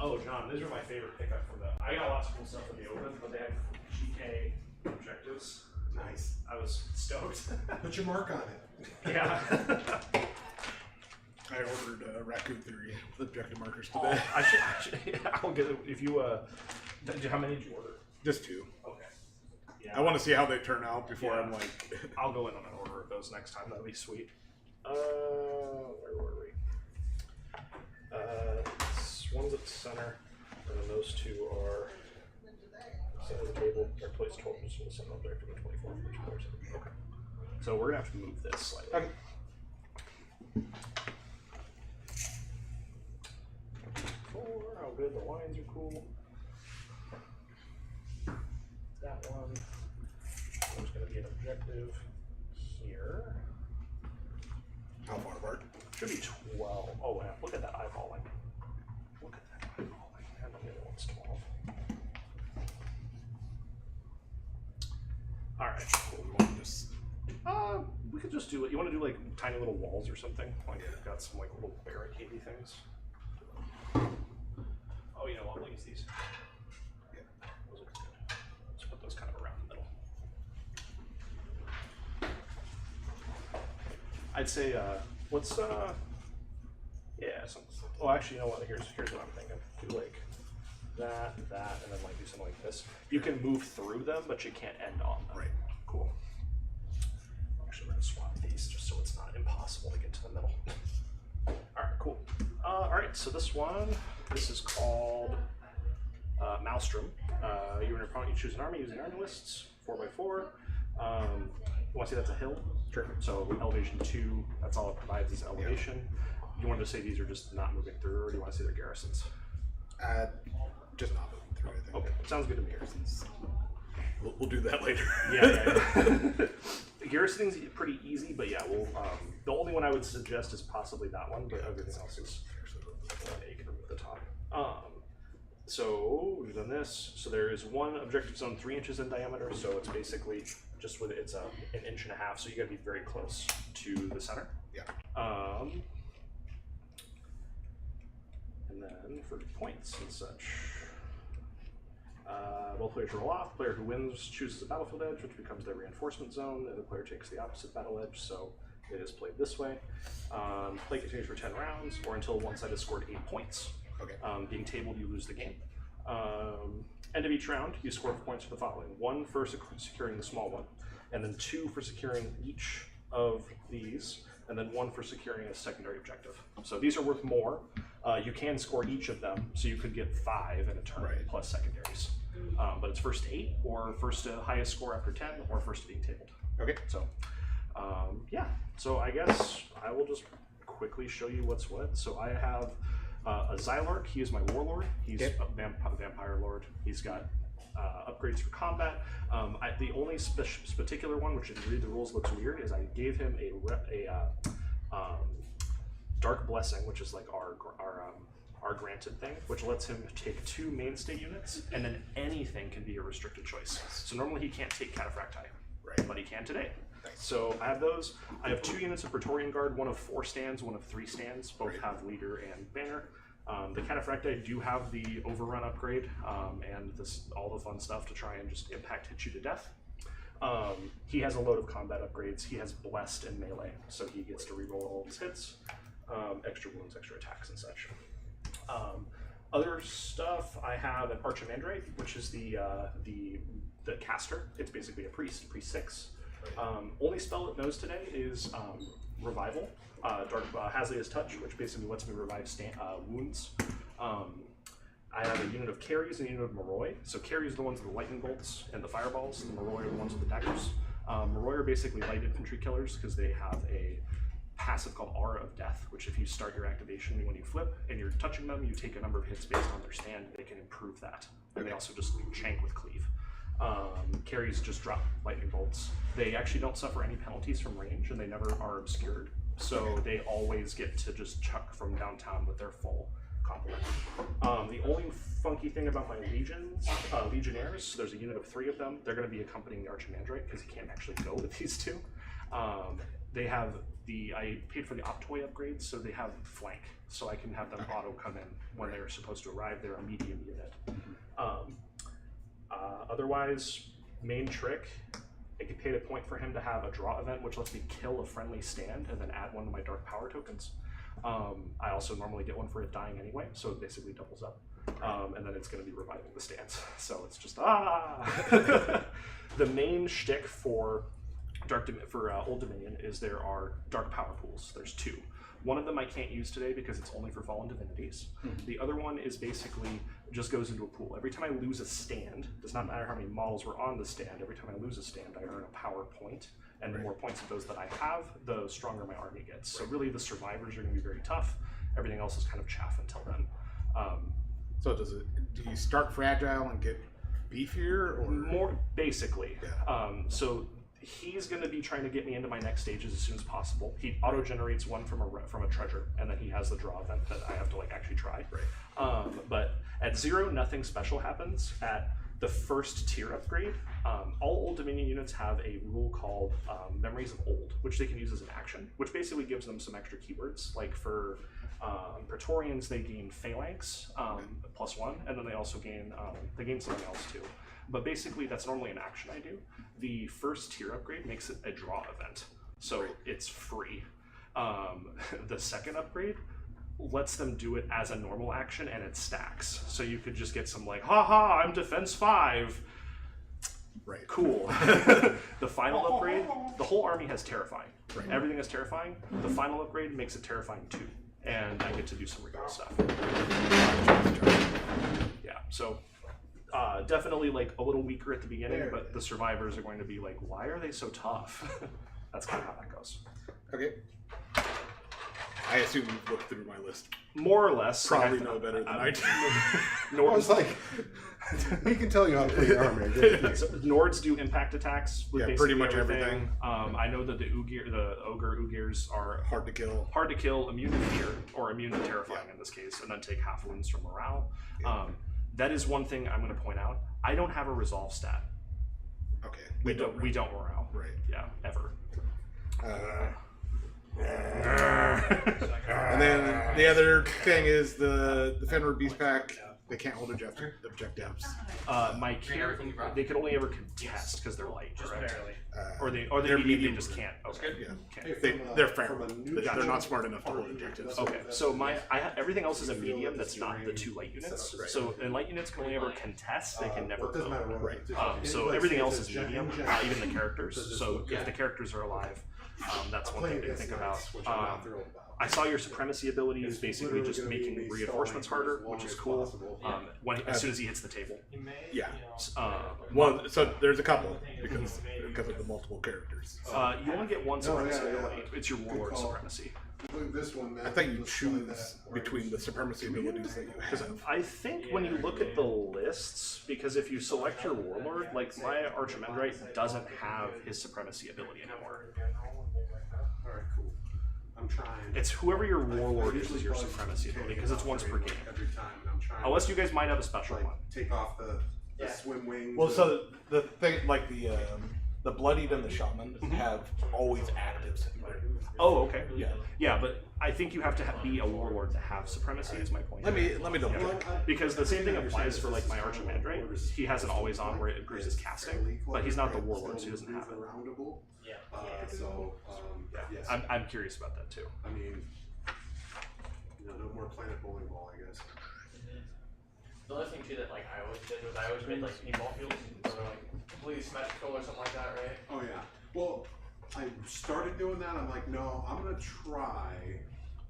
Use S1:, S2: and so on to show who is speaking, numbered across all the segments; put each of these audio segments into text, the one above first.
S1: Oh, John, these are my favorite pickup from the. I got lots of cool stuff in the open, but they have GK objectives.
S2: Nice.
S1: I was stoked.
S2: Put your mark on it.
S1: Yeah.
S3: I ordered Raccoon Theory with objective markers today.
S1: I should. I'll get it if you. How many did you order?
S3: Just 2.
S1: Okay. Yeah.
S3: I want to see how they turn out before I'm like.
S1: I'll go in on an order of those next time. That'll be sweet. Where were we? One's at the center, and then those 2 are center of the table. Or place 12 just in the center objective and 24 for each player. Okay. So we're gonna have to move this slightly.
S3: Okay.
S1: Oh, good. The lines are cool. That one. There's going to be an objective here.
S3: How far apart?
S1: Should be 12. Oh, yeah. Look at that eyeballing. Look at that eyeballing. And the other one's 12. All right.
S3: Cool. We want to just.
S1: We could just do it. You want to do like tiny little walls or something? Like we've got some like little barricadey things. Oh, you know what? We'll use these.
S3: Yeah.
S1: Those look good. Let's put those kind of around the middle. I'd say, let's, yeah, something. Oh, actually, you know what? Here's what I'm thinking. Do like that, and then like do something like this. You can move through them, but you can't end on them.
S3: Right.
S1: Cool. Actually, we're gonna swap these just so it's not impossible to get to the middle. All right, cool. All right, so this is called Maelstrom. You and your opponent, you choose an army using army lists, 4x4. You want to see that's a hill?
S3: Sure.
S1: So elevation 2, that's all it provides is elevation. Yeah. You wanted to say these are just not moving through, or do you want to say they're garrisons?
S3: Just not moving through, I think.
S1: Okay, sounds good to me.
S3: Garrisons. We'll do that later.
S1: Yeah. Garrisoning's pretty easy, but yeah, we'll. The only one I would suggest is possibly that one, but everything else is. You can remove the top. So we've done this. So there is one objective zone 3 inches in diameter. So it's basically just with it's an inch and a half. So you got to be very close to the center.
S3: Yeah.
S1: And then for points and such. Both players roll off. Player who wins chooses a battlefield edge, which becomes their reinforcement zone. The other player takes the opposite battle edge, so it is played this way. Play continues for 10 rounds, or until one side has scored 8 points.
S3: Okay.
S1: Being tabled, you lose the game. End of each round, you score points for the following: 1 for securing the small one, and then 2 for securing each of these, and then 1 for securing a secondary objective. So these are worth more. You can score each of them, so you could get 5 in a turn,
S3: right,
S1: plus secondaries. But it's first to 8, or first to highest score after 10, or first to being tabled.
S3: Okay.
S1: So, yeah. So I guess I will just quickly show you what's what. So I have a Xylark. He is my warlord. He's a vampire lord. He's got upgrades for combat. The only particular one, which if you read the rules looks weird, is I gave him a Dark Blessing, which is like our granted thing, which lets him take 2 mainstay units, and then anything can be a restricted choice. So normally he can't take Cataphracti,
S3: right,
S1: but he can today.
S3: Nice.
S1: So I have those. I have 2 units of Praetorian Guard, one of 4 stands, one of 3 stands. Both
S3: right,
S1: have leader and banner. The Cataphracti do have the overrun upgrade and all the fun stuff to try and just hit you to death. He has a load of combat upgrades. He has blessed and melee, so he gets to reroll all of his hits, extra wounds, extra attacks, and such. Other stuff, I have an Archimandrite, which is the caster. It's basically a priest 6. Only spell it knows today is Revival. Hazlia's Touch, which basically lets me revive wounds. I have a unit of carries and a unit of Moroi. So carries are the ones with the lightning bolts and the fireballs, and the Moroi are the ones with the daggers. Moroi are basically light infantry killers because they have a passive called Aura of Death, which if you start your activation when you flip and you're touching them, you take a number of hits based on their stand. They can improve that. And they also just shank with cleave. Carries just drop lightning bolts. They actually don't suffer any penalties from range, and they never are obscured. So they always get to just chuck from downtown with their full complement. The only funky thing about my legionnaires, so there's a unit of 3 of them. They're going to be accompanying the Archimandrite because he can't actually go with these 2. They have I paid for the Optoy upgrades, so they have flank, so I can have them auto come in when they're supposed to arrive. They're a medium unit. Otherwise, main trick, I could pay a point for him to have a draw event, which lets me kill a friendly stand and then add one to my dark power tokens. I also normally get one for it dying anyway, so it basically doubles up. And then it's going to be reviving the stands. So it's just, The main shtick for Old Dominion is there are dark power pools. There's 2. One of them I can't use today because it's only for fallen divinities. The other one is basically just goes into a pool. Every time I lose a stand, does not matter how many models were on the stand, every time I lose a stand, I earn a power point. And the more points of those that I have, the stronger my army gets. So really the survivors are going to be very tough. Everything else is kind of chaff until then.
S3: So do you start fragile and get beefier, or
S1: more basically?
S3: Yeah.
S1: So he's going to be trying to get me into my next stages as soon as possible. He auto generates one from a treasure, and then he has the draw event that I have to like actually try.
S3: Right.
S1: But at 0, nothing special happens. At the first tier upgrade, all Old Dominion units have a rule called Memories of Old, which they can use as an action, which basically gives them some extra keywords. Like for Praetorians, they gain Phalanx +1, and then they also gain something else too. But basically, that's normally an action I do. The first tier upgrade makes it a draw event, so it's free. The second upgrade lets them do it as a normal action, and it stacks. So you could just get some like, haha, I'm defense 5.
S3: Right.
S1: Cool. The final upgrade, the whole army has terrifying.
S3: Right.
S1: Everything is terrifying. The final upgrade makes it terrifying too, and I get to do some regal stuff. Yeah. So. Definitely like a little weaker at the beginning, but the survivors are going to be like, why are they so tough? That's kind of how that goes.
S3: Okay. I assume you've looked through my list.
S1: More or less.
S3: Probably know better than I do.
S2: Nords, like, he can tell you how to play your army.
S1: So Nords do impact attacks with
S3: pretty much
S1: everything.
S3: everything.
S1: I know that the ogre Ugirs are
S3: Hard to kill,
S1: immune to fear, or immune to terrifying in this case, and then take half wounds from morale. That is one thing I'm going to point out. I don't have a resolve stat.
S3: Okay.
S1: We don't morale.
S3: Right.
S1: Yeah, ever.
S3: And then the other thing is the Fenrir Beast Pack. They can't hold objectives.
S1: My they could only ever contest because they're light, correct? Or they're
S3: medium.
S1: They just can't. Okay.
S3: Yeah.
S1: Okay.
S3: They're feral. They're not smart enough to hold objectives.
S1: Okay. So everything else is a medium that's not the 2 light units. So and light units can only ever contest. They can never code.
S3: Right.
S1: So everything else is medium, even the characters. So if the characters are alive, that's one thing to think about. I saw your supremacy ability is basically just making reinforcements harder, which is cool. As soon as he hits the table.
S3: Yeah. Well, so there's a couple because of the multiple characters.
S1: You only get one supremacy ability. It's your warlord supremacy.
S2: This one,
S3: I thought you choose between the supremacy abilities that you have.
S1: I think when you look at the lists, because if you select your warlord, like my Archimandrite doesn't have his supremacy ability anymore.
S2: Alright, cool. I'm trying.
S1: It's whoever your warlord is your supremacy ability, because it's once per game.
S2: Every time, and I'm trying.
S1: Unless you guys might have a special one.
S2: Take off the swim wings.
S3: Well, so the thing, like the Bloodied and the Shaman have always actives.
S1: Oh, okay.
S3: Yeah.
S1: Yeah, but I think you have to be a warlord to have supremacy. Is my point.
S3: Let me double check.
S1: Because the same thing applies for like my Archimandrite. He has an always on where it improves his casting, but he's not the warlord, so he doesn't have it.
S2: Yes.
S1: I'm curious about that too.
S2: I mean, no more Planet Bowling Ball, I guess.
S4: The other thing too that like I always did was I always made like paintball fields, so they're like completely symmetrical or something like that, right?
S2: Oh yeah. Well, I started doing that. I'm like, no, I'm gonna try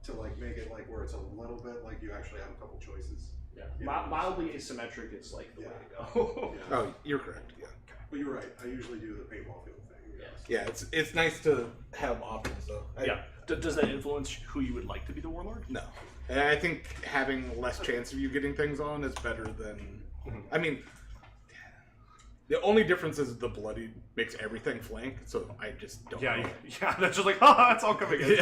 S2: to like make it like where it's a little bit like you actually have a couple choices.
S1: Yeah. Mildly asymmetric is like the way to go.
S2: Yeah.
S3: Oh, you're correct. Yeah.
S2: But you're right. I usually do the paintball field thing.
S3: Yeah, it's nice to have options though.
S1: Yeah. Does that influence who you would like to be the warlord?
S3: No. And I think having less chance of you getting things on is better than. I mean, the only difference is the Bloody makes everything flank, so I just don't.
S1: Yeah,
S3: know.
S1: yeah. That's just like, it's all coming in,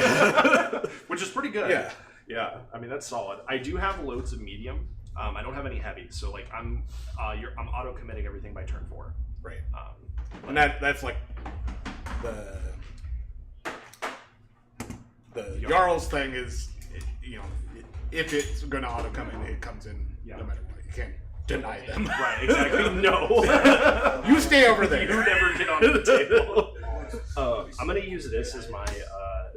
S1: which is pretty good.
S3: Yeah.
S1: Yeah. I mean, that's solid. I do have loads of medium. I don't have any heavy, so like I'm auto committing everything by turn 4.
S3: Right. And that's like the The Jarl's thing is, you know, if it's going to auto come in, it comes in no matter what. You can't deny them.
S1: Right, exactly. No.
S3: You stay over there.
S1: You never get on the table. I'm going to use this as my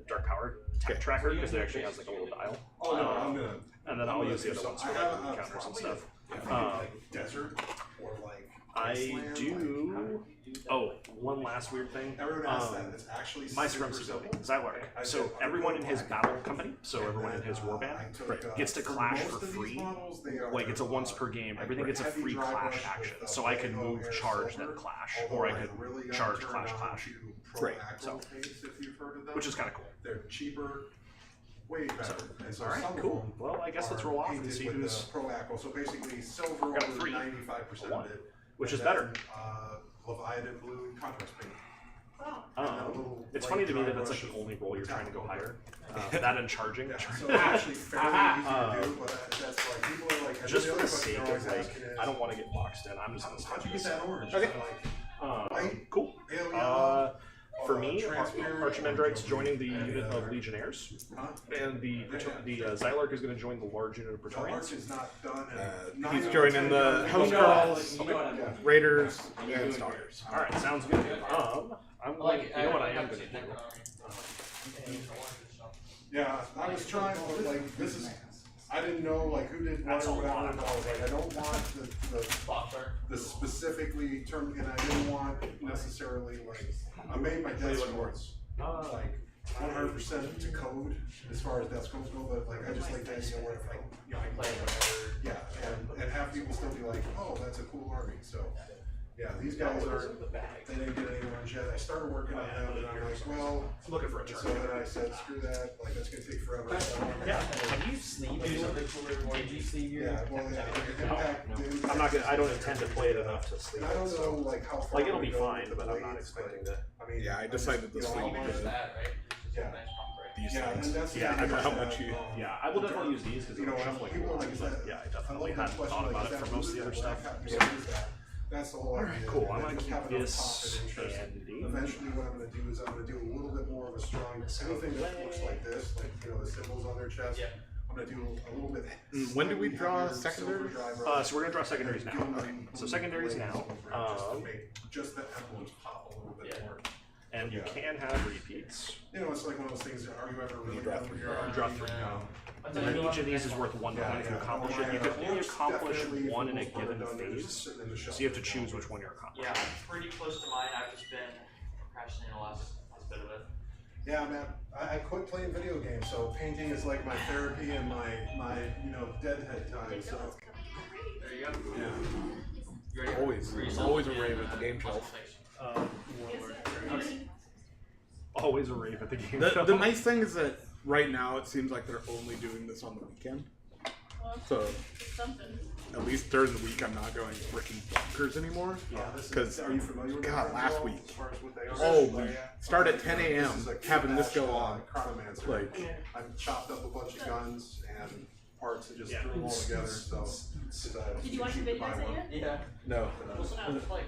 S1: Dark Power tech tracker because it actually has like a little dial.
S2: Oh no, I'm gonna.
S1: And then I'll use the other ones for like counters and stuff.
S2: Desert or like.
S1: I
S2: wasteland,
S1: do. Oh, one last weird thing.
S2: Everyone asks that. It's actually
S1: My
S2: super
S1: supremacy
S2: simple.
S1: building, Zylark. So everyone in his battle company, so everyone in his warband, gets to clash for free. Like it's a once per game. Everything gets a free clash action. So I could move charge then clash, or I could charge clash.
S3: Right.
S1: So,
S2: if you've heard of them.
S1: which is kind of cool.
S2: They're cheaper, way better. And so
S1: All right,
S2: some of
S1: cool.
S2: them
S1: Well, I guess let's
S2: are
S1: roll off and
S2: painted
S1: see
S2: with
S1: who's
S2: the Pro-Acco. So basically, silver
S1: got a
S2: over
S1: 3,
S2: 95%
S1: a 1,
S2: of it.
S1: which
S2: and
S1: is better.
S2: then, Leviathan blue contrast paint.
S1: It's funny to me that that's like the only role you're trying to go higher. That and charging.
S2: Yeah, so it's actually fairly easy to do, but that's like people are like.
S1: Just for
S2: other
S1: the
S2: question
S1: sake
S2: they're
S1: of
S2: always
S1: like,
S2: asking is,
S1: I don't want to get boxed in. I'm just gonna
S2: how'd
S1: start
S2: you get
S1: this.
S2: that orange?
S3: Okay.
S2: Like,
S1: Cool.
S2: pale yellow,
S1: For me,
S2: transparent,
S1: Archimandrite's joining the unit of Legionnaires,
S2: huh?
S1: and the Zylark is going to join the large unit of
S2: The
S1: Praetorians.
S2: arch is not done. And
S3: He's
S2: 9 out of
S3: joining
S2: 10
S3: the
S2: guns-
S3: House Girls,
S2: Yeah.
S3: Raiders, and Stars.
S1: All right, sounds good. I'm going. You know what I am going to do?
S2: Yeah, I was trying, but like, this is, I didn't know like who did what
S1: That's
S2: or
S1: a lot.
S2: whatever, but I was like, I don't want the specifically term, and I didn't want necessarily like, I made my death scores like 100% to code as far as death scores go, but like, I just like the idea where like, you know, I play whatever, yeah, and have people still be like, oh, that's a cool army, so. Yeah, these guys are, they didn't get any orange yet. I started working on them and I'm like, well,
S1: Looking for a
S2: so
S1: turn.
S2: then I said, screw that, like, that's gonna take forever.
S1: Yeah.
S4: Can you sleeve Did you sleeve your?
S2: Yeah, well, yeah, the impact did.
S1: I'm not gonna. I don't intend to play it enough to sleep.
S2: And I don't
S1: So,
S2: know, like, how far.
S1: like it'll
S2: we
S1: be
S2: go
S1: fine,
S2: with the
S1: but I'm not
S2: blades,
S1: expecting
S2: but,
S1: to.
S2: I mean.
S3: Yeah, I decided to
S2: you know,
S3: sleep
S2: I
S3: with
S2: wanted-
S4: That, right?
S2: Yeah.
S3: these
S2: Yeah,
S3: things.
S2: and that's. the
S1: Yeah,
S2: thing
S3: I know
S2: is
S3: how
S2: that,
S3: much you.
S1: Yeah, I will definitely use these because
S2: You know,
S1: I'm shuffling
S2: people are
S1: more.
S2: like, is
S1: But
S2: that-
S1: yeah, I
S2: I
S1: definitely
S2: love that
S1: hadn't
S2: question,
S1: thought
S2: like,
S1: about
S2: is
S1: it
S2: that
S1: for most of the
S2: blue,
S1: other
S2: is that
S1: stuff.
S2: black?
S1: So.
S2: Yeah, is that- That's the whole
S1: All
S2: idea.
S1: right, cool. I'm
S2: And
S1: gonna
S2: then
S1: keep
S2: have enough
S1: this
S2: profit interest.
S1: handy.
S2: Eventually, what I'm gonna do is I'm gonna do a little bit more of a strong, anything that looks like this, like, you know, the symbols on their chest.
S4: Yeah.
S2: I'm gonna do a little bit.
S3: When do we
S2: slightly
S3: draw
S2: heavier
S3: secondaries?
S2: silver driver.
S1: So we're gonna draw secondaries now.
S2: Okay.
S1: So secondaries now.
S2: Just to make just the emblems pop a little bit
S4: Yeah.
S2: more.
S1: And you can have repeats.
S2: You know, it's like one of those things, are you ever really
S3: draw
S2: done
S3: three.
S2: with your
S1: You draw
S2: army?
S1: 3.
S2: No.
S1: And then each of these is worth 1 point if you accomplish it. You can only accomplish
S2: Definitely, for
S1: one
S2: the
S1: in a
S2: most part,
S1: given
S2: done, they're just
S1: phase.
S2: sitting in the
S1: So you have to
S2: shelf.
S1: choose which one you're accomplishing.
S4: Yeah, I'm pretty close to mine. I've just been procrastinating the last bit of it.
S2: Yeah, man, I quit playing video games, so painting is like my therapy and my you know, deadhead time, so.
S4: There you go.
S2: Yeah.
S4: You ready?
S3: Always, always a rave at the game shelf.
S1: Always a rave at the game.
S3: The nice thing is that right now it seems like they're only doing this on the weekend. So
S5: Something.
S3: at least during the week I'm not going freaking bonkers anymore. Because
S2: Are you familiar with
S3: God,
S2: them
S3: last
S2: as well,
S3: week.
S2: as far as what they are?
S3: Oh,
S2: Like,
S3: we start at 10
S2: this
S3: a.m.
S2: is a
S3: having this
S2: kit
S3: go
S2: bash,
S3: on.
S2: Chronomancer.
S3: Like,
S2: I've chopped up a bunch of guns and parts and just
S1: Yeah.
S2: threw them all together, so.
S5: Did you watch the video I sent you?
S4: Yeah.
S3: no.
S4: Well, sometimes it's like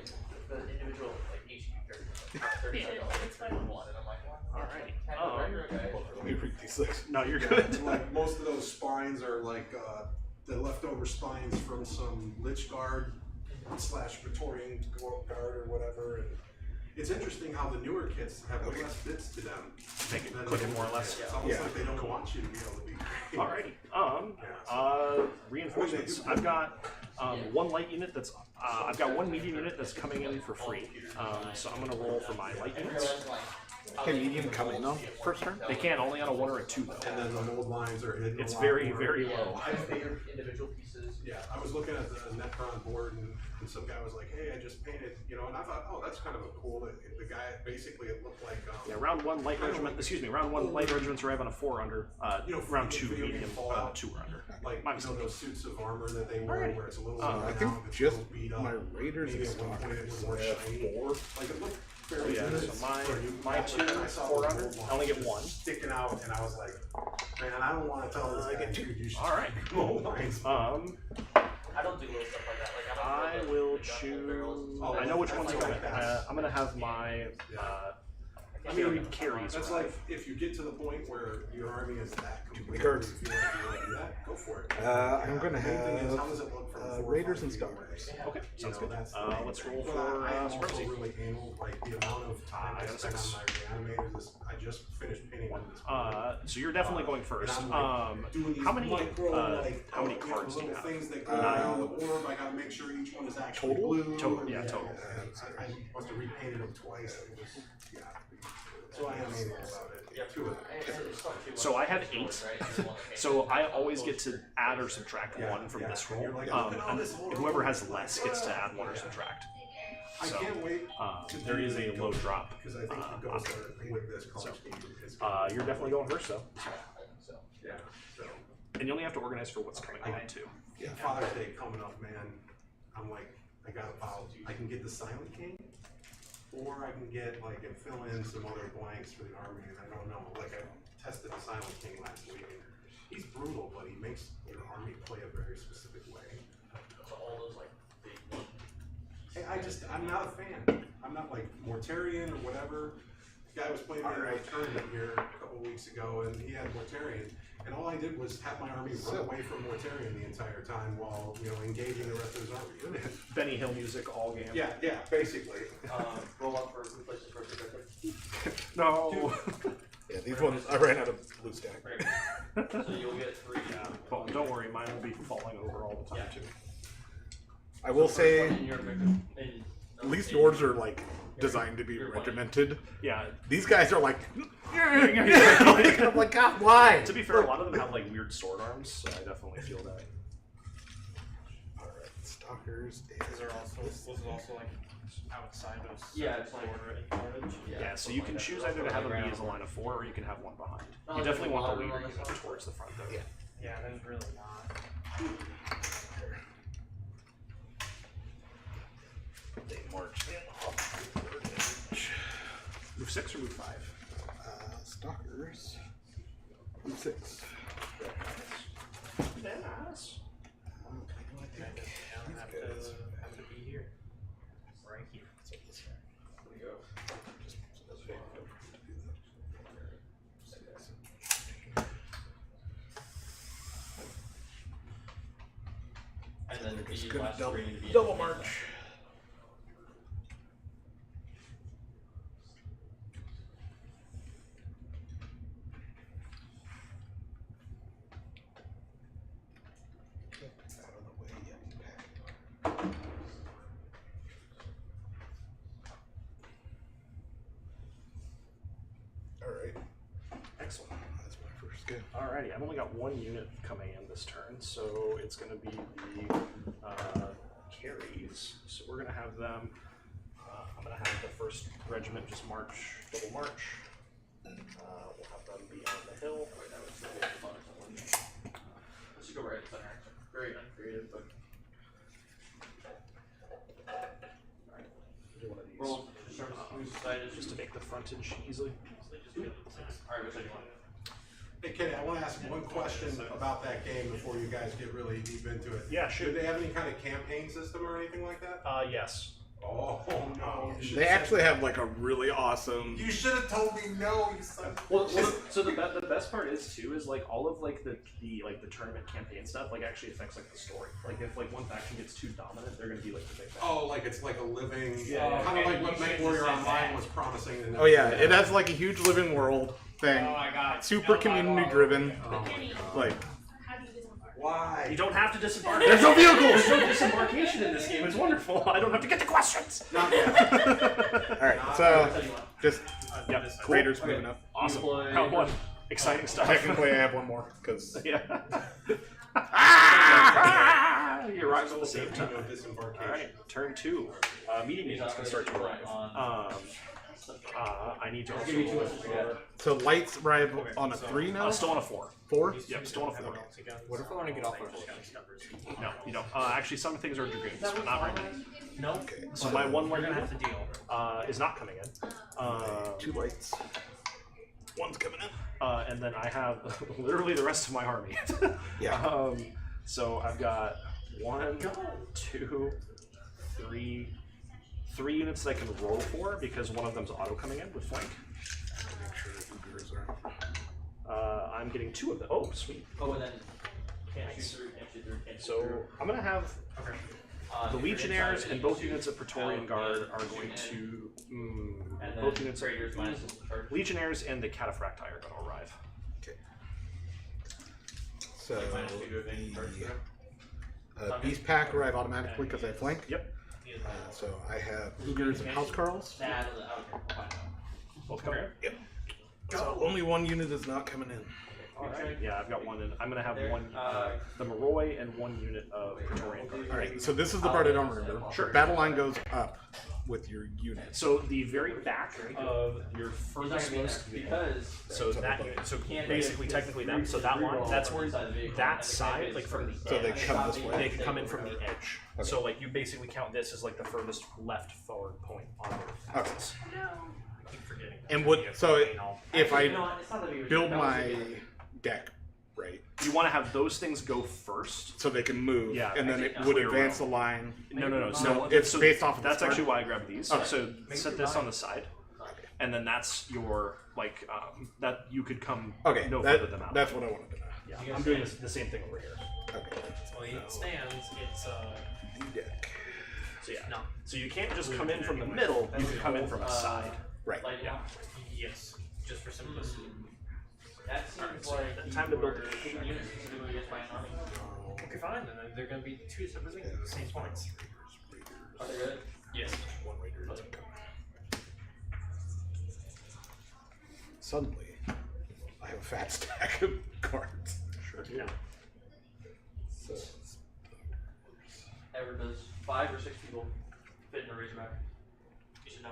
S4: the individual like HP characters. Like 30
S5: Yeah,
S4: seconds,
S5: it's fine.
S4: one, and I'm like, what?
S1: Alright.
S4: Kind of regular guy.
S3: Let me read these things.
S1: No, you're
S2: Yeah,
S1: good.
S2: like most of those spines are like the leftover spines from some Lich Guard / Praetorian Guard or whatever. And it's interesting how the newer kits have less bits to them.
S1: Make it
S2: than
S1: click it
S2: the
S1: more or
S2: older
S1: less.
S2: kits. It's almost
S3: Yeah.
S2: like they don't want you to be able to be.
S1: Alrighty. Reinforcements. I've got one light unit that's. I've got one medium unit that's coming in for free. So I'm gonna roll for my light units.
S3: Can medium come in on first turn?
S1: They can only on a 1 or a 2 though.
S2: And then the mold lines are hidden.
S1: It's
S2: a lot
S1: very,
S2: more.
S1: very
S4: Yeah,
S1: low.
S4: I figured individual pieces.
S2: Yeah, I was looking at the Necron board and some guy was like, hey, I just painted, you know, and I thought, oh, that's kind of a cool, the guy, basically it looked like,
S1: Yeah, round 1 light regiment. Excuse me, round 1 light regiments arrive on a 4 or under.
S2: You know,
S1: Round
S2: video
S1: 2
S2: game
S1: medium,
S2: Fallout.
S1: 2 or under.
S2: like,
S1: My
S2: you know,
S1: mistake.
S2: those suits of armor that they wear
S1: Alrighty.
S2: where it's a little
S3: I
S2: worn
S3: think
S2: out, it's a
S3: just
S2: little beat up.
S3: my Raiders
S2: Maybe
S3: and
S2: at one point it was more
S3: Stars
S2: shiny.
S3: have 4.
S2: Like, it looked fairly
S1: Yeah,
S2: good.
S1: so my
S2: for a new
S1: my
S2: guy, but then
S1: 2
S2: I saw
S1: 4
S2: the
S1: under.
S2: mold
S1: I only get
S2: lines
S1: 1.
S2: sticking out, and I was like, man, I don't want to tell this
S1: I
S2: guy,
S1: get 2.
S2: dude, you should
S1: Alright,
S2: mold lines.
S4: I don't do little stuff like that. Like
S1: I
S4: don't
S1: will
S4: the gun barrels and
S1: choose.
S4: stuff.
S1: I know which one's
S2: I
S1: going.
S2: like that.
S1: I'm gonna have my
S2: I mean,
S1: carries.
S2: That's like if you get to the point where your army is that complete.
S3: cards.
S2: If you want to do that, go for it.
S3: I'm gonna
S2: The main thing is,
S3: have
S2: how does it look from 4 or
S3: Raiders
S2: 5
S3: and
S2: feet away?
S3: Stars.
S1: Okay, sounds good.
S2: That's
S1: Let's roll
S2: but
S1: for
S2: I am also
S1: Supremacy.
S2: really anal, like the amount of time I spent on my reanimators. I just finished painting one this morning.
S1: So you're definitely going first.
S2: And I'm, like, doing these
S1: How many
S2: micro,
S1: how many cards do you
S2: little
S1: have?
S2: things that go around the orb. I gotta make sure each one is actually
S3: Total?
S2: blue.
S1: Total, yeah, total.
S2: I must have repainted them twice. It was, yeah. So I am anal about it. Yeah, 2 of them.
S1: So I have 8. So I always get to add or subtract 1 from this roll.
S2: You're like, look at all
S1: And
S2: this orb.
S1: whoever has less gets to add 1 or subtract.
S2: I
S1: So
S2: can't wait.
S1: there is a low drop.
S2: Because I think the ghosts are with this color scheme.
S1: You're definitely going first though.
S2: Yeah. So,
S1: And you only have to organize for what's coming on too.
S2: yeah, Father's Day coming up, man. I'm like, I can get the Silent King, or I can get like and fill in some other blanks for the army, and I don't know. Like I tested the Silent King last week, and he's brutal, but he makes your army play a very specific way.
S4: So all those like big ones.
S2: Hey, I'm not a fan. I'm not like Mortarian or whatever. The guy was playing in a tournament here a couple weeks ago, and he had Mortarian, and all I did was have my army run away from Mortarian the entire time while engaging the rest of his army.
S1: Benny Hill music all game.
S2: Yeah, basically.
S4: Roll up for replaces for quickly.
S1: No.
S3: Yeah, these ones I ran out of blue stack.
S4: So you'll get 3.
S1: Well, don't worry, mine will be falling over all the time too.
S3: I will say,
S4: In your victim,
S3: at least Nords are like designed to be regimented.
S1: Yeah.
S3: These guys are like, I'm like, God, why?
S1: To be fair, a lot of them have like weird sword arms, so I definitely feel that.
S3: Alright, Stalkers.
S6: Is there also was it also like outside of
S4: Yeah, it's like
S6: order advantage?
S1: Yeah, so you can choose either to have them be as a line of 4 or you can have one behind.
S4: Oh,
S1: You definitely want the
S4: there's a
S1: leader
S4: lot of them on this one?
S1: towards the front though.
S6: Yeah, there's really not.
S3: They march in off.
S1: Move 6 or move 5?
S3: Stalkers. Move 6.
S1: Yes.
S6: I don't have to be here. Right here.
S4: There you go. And then the last 3 need to be
S3: Double
S4: in
S3: march. Out of the way, yeah. Alright,
S1: Excellent.
S3: that's my first game.
S1: Alrighty, I've only got 1 unit coming in this turn, so it's going to be the carries. So we're going to have them, I'm going to have the first regiment just march, double march. We'll have them be on the hill.
S4: Let's just go right center. Very uncreative, but
S1: Do one of these.
S4: roll service whose side is
S1: Just to make the frontage easily.
S4: Alright, which side do you want?
S2: Hey Kenny, I want to ask one question about that game before you guys get really deep into it.
S1: Yeah, sure.
S2: Do they have any kind of campaign system or anything like that?
S1: Yes.
S2: Oh no! You
S3: They actually have like a really awesome.
S2: You should have told me no, you son.
S1: Well, so the best part is too is like all of like the tournament campaign stuff like actually affects like the story. Like if like one faction gets too dominant, they're gonna be like the big bad.
S2: Oh, like it's like a living,
S1: Yeah.
S2: kind of like what Night Warrior Online was promising. In
S3: Oh yeah, it has like a huge living world thing.
S6: Oh my god.
S3: Super community driven.
S2: Oh my
S5: Kenny,
S2: god.
S3: Like,
S5: how do you disembark?
S2: Why?
S1: You don't have to disembark.
S3: there's no vehicles!
S1: There's no disembarkation in this game. It's wonderful. I don't have to get to questions.
S2: Not yet.
S3: Alright, so
S4: Which side do you want?
S3: just
S1: Yep.
S3: Raiders
S4: Okay.
S3: moving up.
S1: Awesome.
S4: You play-
S1: Round 1. Exciting stuff.
S3: Technically, I have one more because
S1: Yeah. You arrive at the same time.
S2: No disembarkation.
S1: All right. Turn 2. Meeting agents can start to arrive. I need to
S4: I'll give you 2
S1: also
S4: extra for that.
S3: so lights arrive on a 3 now.
S1: still on a 4.
S3: 4.
S1: Yep, still on a 4.
S6: What if I want to get off our numbers?
S1: No, you don't. Actually, some things are dragoons, but not right now.
S6: No.
S3: Okay.
S1: So my one
S6: We're
S1: more
S6: gonna
S1: unit
S6: have to deal.
S1: is not coming in.
S3: 2 lights. One's coming in.
S1: And then I have literally the rest of my army.
S3: Yeah.
S1: So I've got 1, 2, 3 units that I can roll for because one of them's auto coming in with flank.
S3: Cruiser.
S1: I'm getting 2 of them. Oh, sweet.
S4: Oh, and then can't shoot through, can't shoot through, can't shoot
S1: So
S4: through.
S1: I'm gonna have
S6: Okay.
S1: the
S4: If you're
S1: Legionnaires
S4: inside,
S1: and
S4: you
S1: both
S4: shoot.
S1: units of Praetorian Guard are
S4: shoot
S1: going
S4: in,
S1: to.
S4: And
S1: Both
S4: then
S1: units
S4: Raiders
S1: of
S4: minus the charge.
S1: Legionnaires and the Cataphracti are going to arrive.
S3: Okay. So
S4: Like minus 2 to advantage charge.
S3: the Beast Pack arrive automatically because I flank.
S1: Yep.
S3: So I have Cougars and Housecarls.
S4: Nah, I don't care. I'll find out.
S1: Both coming.
S3: Yep. So only one unit is not coming in.
S1: All right. Yeah, I've got one. I'm going to have
S4: There,
S1: one. The Moroi and 1 unit of Praetorian Guard.
S3: All right. So this is the part I don't remember.
S1: Sure.
S3: Battle line goes up with your unit.
S1: So the very back of your
S4: He's not
S1: furthest
S4: gonna be
S1: most
S4: there
S1: unit.
S4: because
S1: So that unit. So
S4: Can't
S1: basically,
S4: be-
S1: technically, that. So that line. That's where that side, like from the
S3: So they
S1: edge,
S3: come this way?
S1: They could come in from the edge. So like you basically count this as like the furthest left forward point on the
S3: Okay.
S1: axis.
S6: I keep forgetting.
S3: And what? So if
S4: Actually, you know
S3: I
S4: what? It's not that big of a
S3: build
S4: deal. That was
S3: my
S4: a good-
S3: deck right,
S1: You want to have those things go first.
S3: so they can move,
S1: Yeah,
S3: and then it
S4: actually,
S3: would
S1: clear
S3: advance
S1: route.
S3: the line.
S1: No.
S3: So it's based off of the
S1: That's
S3: start?
S1: actually why I grabbed these.
S3: Okay.
S1: So set this on the side, and then that's your like that you could come
S3: Okay,
S1: no further than that.
S3: that's what I wanted to know.
S1: Yeah, I'm doing the same thing over here.
S3: Okay.
S6: Well, it stands. It's
S3: The deck.
S1: So yeah,
S6: no.
S1: so you can't just come in from the middle. You can come in from a side.
S3: Right.
S4: Like,
S1: Yeah.
S6: Yes. Just for simplicity.
S4: that seems
S1: so
S4: like
S1: time to build
S4: you were shooting units specifically against my army.
S6: Okay, fine. Then they're going to be 2 separate things at the same points.
S4: Are they good?
S6: Yes.
S3: One Raider doesn't come. Suddenly, I have a fat stack of cards.
S1: Sure do.
S6: Yeah.
S3: So,
S4: Ever does 5 or 6 people fit in a Razorback?
S6: You should know.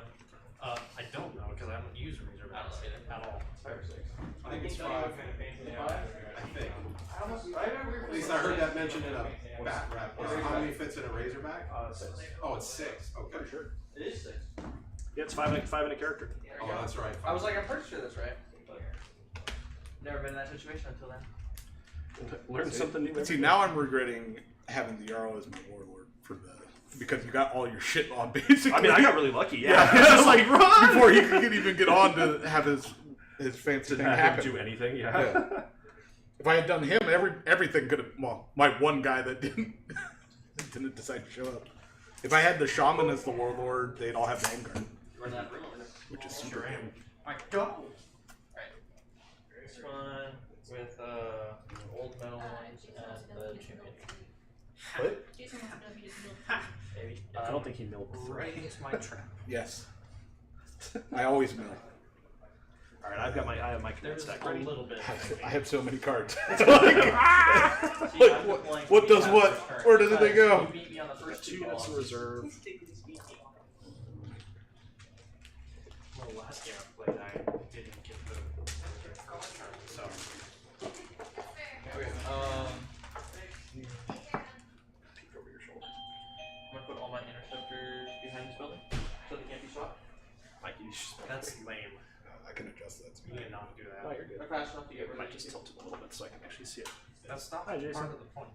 S6: I don't know because I haven't used Razorback
S4: I don't know either.
S6: at all.
S4: 5 or 6.
S2: I think it's 5. I think.
S4: I almost, I remember
S2: At least I heard that mentioned in a bat rap. How many fits in a Razorback?
S1: 6.
S2: Oh, it's 6. Okay.
S1: Sure.
S4: It is 6.
S1: Yeah, it's 5 in a character.
S2: Oh, that's right.
S4: I was like, I'm pretty sure that's right. But never been in that situation until then.
S1: Learn something new.
S3: see, now I'm regretting having the Jarl as my warlord for the because you got all your shit on basically.
S1: I mean, I got really lucky. Yeah,
S3: Yeah.
S1: just like run
S3: before he could even get on to have his fancy thing
S1: Didn't have
S3: happen.
S1: him do anything. Yeah.
S3: Yeah. If I had done him, everything could have. Well, my one guy that didn't decide to show up. If I had the shaman as the warlord, they'd all have Vanguard,
S4: Run that room.
S3: which is super handy.
S6: I go.
S4: Right. This one with old metal ones and the champion.
S1: What?
S5: Jason wants to know if you just build.
S4: Maybe.
S1: I don't think he milled
S6: Right into my trap.
S3: Yes, I always mill.
S1: All right, I have my command
S6: There's
S1: stack
S6: a
S1: ready.
S6: little bit.
S3: I have so many cards.
S4: See,
S3: Like,
S4: I'm
S3: what-
S4: deploying
S3: what does
S4: two
S3: what?
S4: after turn
S3: Where did they
S4: because
S3: go?
S4: You beat me on the first
S1: 2
S4: two
S1: units in
S4: balls.
S1: reserve.
S6: Well, last game I played, I didn't get the first turn, so.
S4: Okay.
S1: Peek over your shoulder.
S4: I'm gonna put all my interceptors behind this building so they can't be swapped.
S1: Mike, you should.
S6: That's lame.
S3: I can adjust that.
S6: You did not do
S1: No,
S6: that.
S1: you're good.
S4: They're fast enough to get
S1: I
S4: rid
S1: might
S4: of
S1: just
S4: these.
S1: tilt it a little bit so I can actually see it.
S6: That's not
S1: Hi, Jason.
S6: part of the point.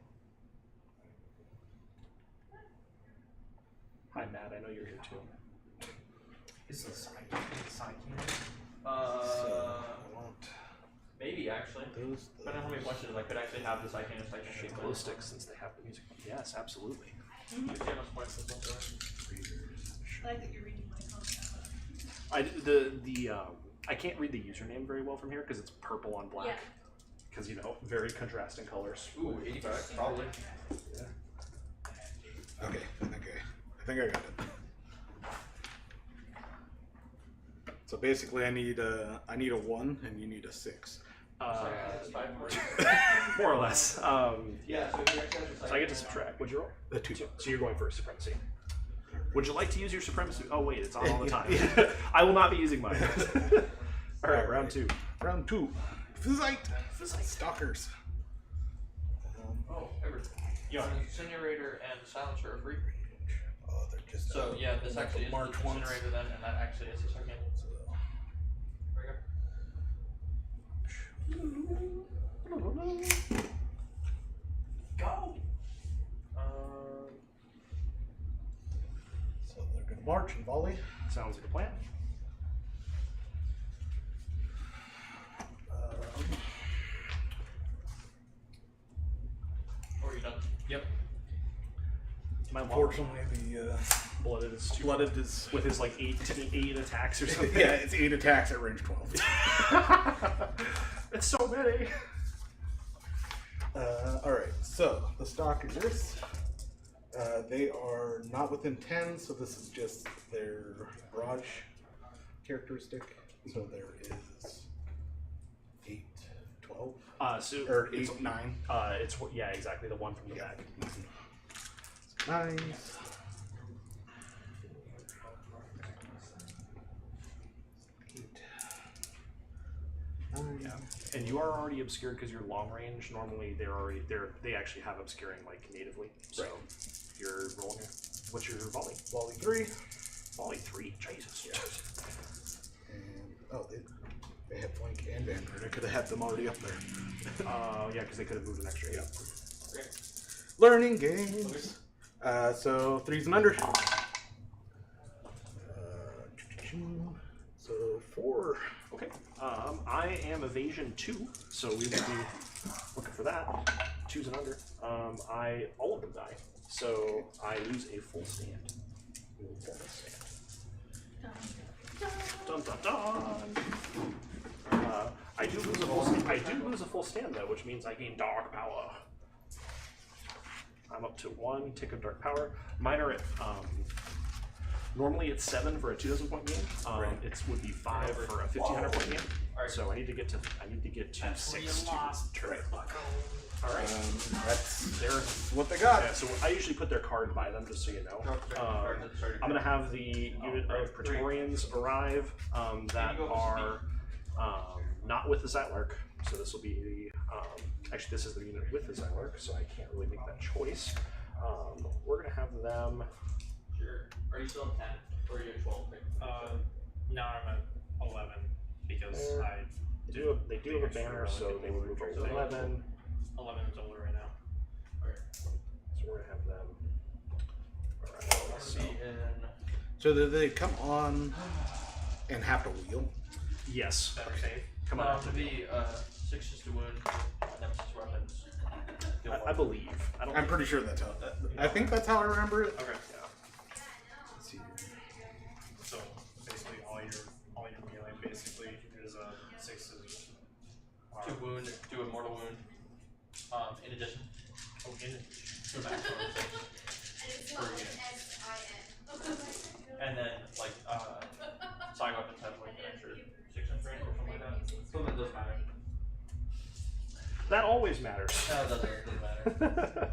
S1: Hi, Matt. I know you're here too.
S6: Is the side cannon?
S4: Maybe actually.
S3: Those,
S4: Depending on how many punches I could actually have this icon and second shape.
S1: Glow sticks, since they have the music. Yes, absolutely.
S4: See how much points this one's worth.
S5: I like that you're reading my comments.
S1: I can't read the username very well from here because it's purple on black.
S5: Yeah.
S1: Because very contrasting colors.
S4: Ooh, 85, probably.
S3: Okay. I think I got it. So basically, I need a 1 and you need a 6.
S4: It's 5 more.
S1: More or less.
S4: Yeah, so if you actually have
S1: So I get to subtract. What'd you roll?
S3: The 2.
S1: So you're going for supremacy. Would you like to use your supremacy? Oh wait, it's on all the time. I will not be using mine. All right, round 2.
S3: Round 2. Physite. Stalkers.
S4: Oh, everything.
S6: Yeah.
S4: Incinerator and Silencer are free.
S3: Oh, they're just.
S4: So yeah, this actually is the
S3: March once.
S4: Incinerator then, and that actually is the second. There we
S6: Go!
S3: So they're gonna march and volley.
S1: Sounds like a plan. my mom.
S3: Unfortunately, the
S1: Blooded is too.
S3: blooded is
S1: With his like eight attacks or something.
S3: yeah, it's 8 attacks at range 12.
S1: It's so many.
S3: All right, so the stalkers. They are not within 10, so this is just their barrage characteristic. So there is 8, 12,
S1: So
S3: or
S1: it's
S3: 8, 9.
S1: It's yeah, exactly the one from the back.
S3: 9.
S1: Yeah. And you are already obscured because you're long range. Normally they actually have obscuring like natively. So
S3: Right.
S1: you're rolling. What's your volley?
S3: Volley 3.
S1: Volley 3. Jesus.
S3: And they have flank and vanguard. I could have had them already up there.
S1: Yeah, because they could have moved an extra. Yeah.
S3: Learning games. So 3s and under. So 4.
S1: Okay. I am evasion 2, so we will be looking for that. 2s and under. All of them die, so I lose a full stand. We will bonus stand. Dun dun dun. I do lose a full. I do lose a full stand though, which means I gain dark power. I'm up to 1 tick of dark power. Mine are at normally it's 7 for a 2,000 point game. It would be 5 for a 1,500 point game. So I need to get to 6 to turn. All right,
S3: That's
S1: they're
S3: what they got.
S1: yeah. So I usually put their card by them just so you know. I'm gonna have the unit of Praetorians arrive that are not with the Zylark. So this will be the actually this is the unit with the Zylark, so I can't really make that choice. We're gonna have them.
S4: Sure. Are you still in 10? Or are you at 12?
S6: No, I'm at 11 because
S1: They do have a banner, so they would move over 11.
S6: 11 is older right now.
S1: So we're gonna have them. Alright, let's see.
S3: So do they come on and have to wheel?
S1: Yes.
S6: Better save.
S1: Come on.
S4: To be 6 just to wound, nemesis weapons.
S1: I believe. I don't.
S3: I'm pretty sure that's how. I think that's how I remember it.
S6: Okay.
S1: Yeah.
S3: Let's see.
S6: So basically, all your melee basically is 6s.
S4: 2 wound, 2 immortal wound. In addition.
S6: Oh, in it.
S4: To a maximum of 6 per unit. And then like side weapons have like an extra 6 in range or something like that. Something that doesn't matter.
S1: That always matters.
S4: No, it doesn't matter.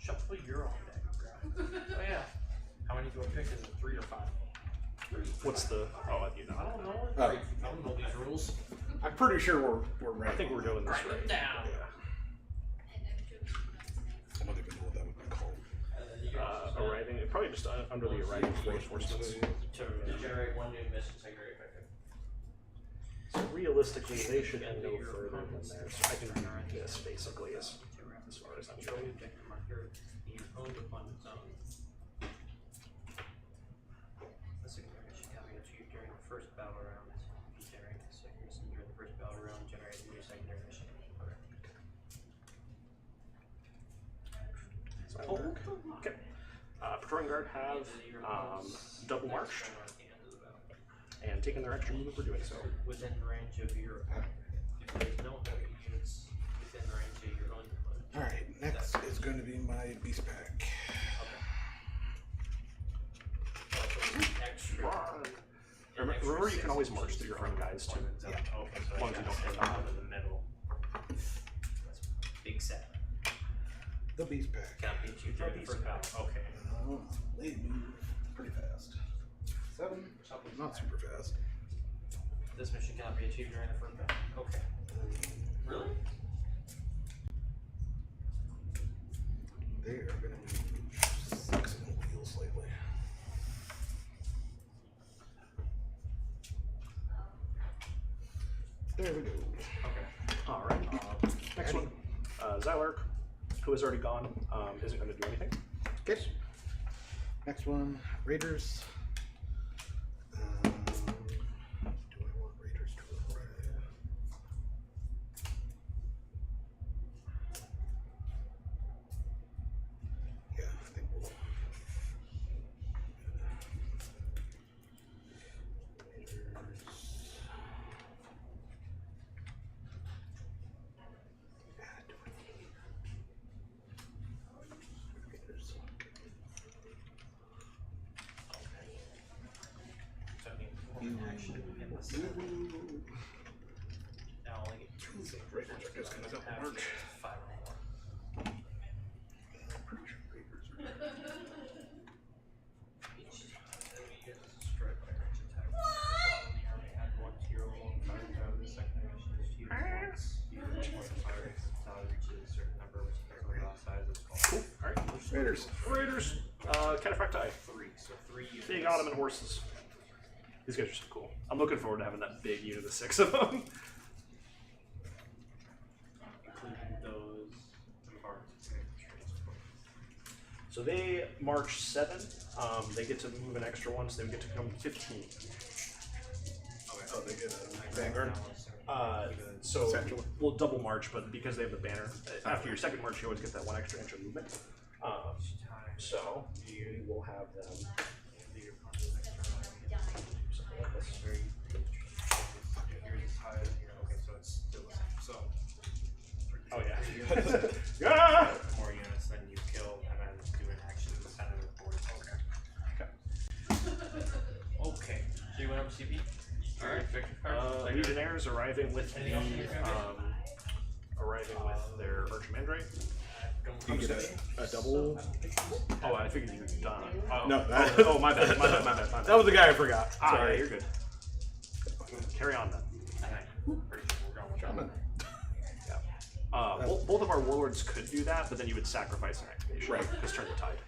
S6: Shuffle your own deck.
S4: Oh yeah.
S6: How many do I pick? Is it 3 or 5?
S1: What's the? Oh, you know.
S6: I don't know.
S3: Oh.
S6: I don't know these rules.
S3: I'm pretty sure we're right.
S1: I think we're doing this
S6: Write
S1: right.
S6: them down.
S1: Yeah.
S3: I don't even know what that would be called.
S4: And then you can
S1: Arriving, probably just under the arriving reinforcements.
S4: to generate 1 new mission secondary effective.
S1: So realistically, they should end no further than there. So I can do this basically as far as I'm
S6: Show
S1: going.
S6: the objective marker in your own deployment zone. The secondary mission can be achieved during the first battle round. If you generate the second mission during the first battle round, generate a new secondary mission.
S1: Okay. Praetorian Guard have double marched and taken their extra movement for doing so.
S6: Within range of your if there's no heavy units within range of your own deployment.
S3: Alright, next is going to be my beast pack.
S6: Extra.
S1: Remember, you can always march through your own guys too.
S6: Yeah. Okay, so
S1: As long as you don't hit them.
S6: in the middle. That's big set.
S3: The beast pack.
S6: Can't beat you during the first battle. Okay.
S3: They move pretty fast. 7, not super fast.
S6: This mission cannot be achieved during the first battle. Okay.
S4: Really?
S3: They are going to move 6 and wheel slightly. There we go.
S1: Okay. All right. Next one, Zylark, who has already gone, isn't going to do anything.
S3: Okay. Next one, Raiders. Do I want Raiders to arrive? Yeah, I think
S6: Now only get 2
S3: So Raiders are just gonna double
S6: have
S3: march.
S6: 5 or more.
S3: Pretty sure Raiders are
S6: Each enemy gets destroyed by a range attack. The army had 1 hero won't fire down the second mission is to use once. You point fire now reaches a certain number, which is the raw size is called.
S1: Cool. All right.
S3: Raiders.
S1: Raiders. Cataphracti.
S6: 3, so 3 units.
S1: Big Ottoman horses. These guys are so cool. I'm looking forward to having that big unit of 6 of them.
S6: Including those parts.
S1: So they march 7. They get to move an extra one, so they get to come 15.
S3: Oh, they get a Vanguard.
S1: So
S3: Essentially.
S1: we'll double march, but because they have the banner, after your second march, you always get that 1 extra inch of movement. So you will have them. Something like this.
S6: Very here's as high as here. Okay, so it's still the same. So
S1: Oh yeah. Yeah.
S6: more units than you kill, and then do an action kind of board. Okay. So you went up CP? Alright,
S1: Legionnaires arriving with the their Archimandrite.
S3: You get a double.
S1: Oh, I figured you were done. Oh,
S3: No, that-
S1: oh, my bad.
S3: That was the guy I forgot.
S1: Ah,
S3: Sorry.
S1: yeah, you're good. Carry on then.
S3: Shaman.
S1: Yeah. Both of our warlords could do that, but then you would sacrifice an activation.
S3: Right.
S1: Just turn the tide.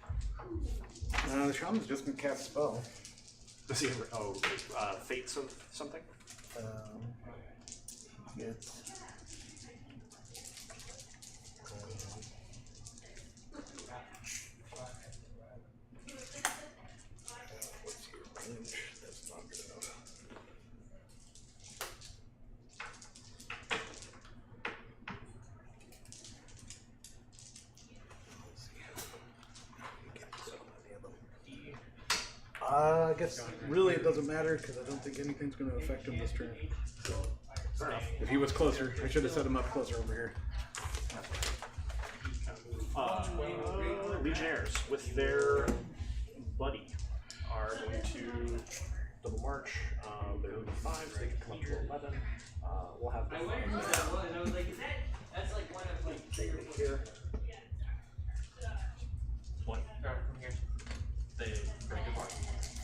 S3: The shaman's just gonna cast a spell.
S1: Does he have, fates of something?
S3: It's. What's your range? That's not good enough. Let's see. Get so many of them. I guess really it doesn't matter because I don't think anything's going to affect him this turn.
S1: Fair enough.
S3: If he was closer, I should have set him up closer over here.
S1: Legionnaires with their buddy are going to double march. They're moving 5, so they can come up to 11. We'll have the
S7: I wondered who that was. I was like, is that's like one of like
S1: thing here.
S6: What? From here. They bring a point.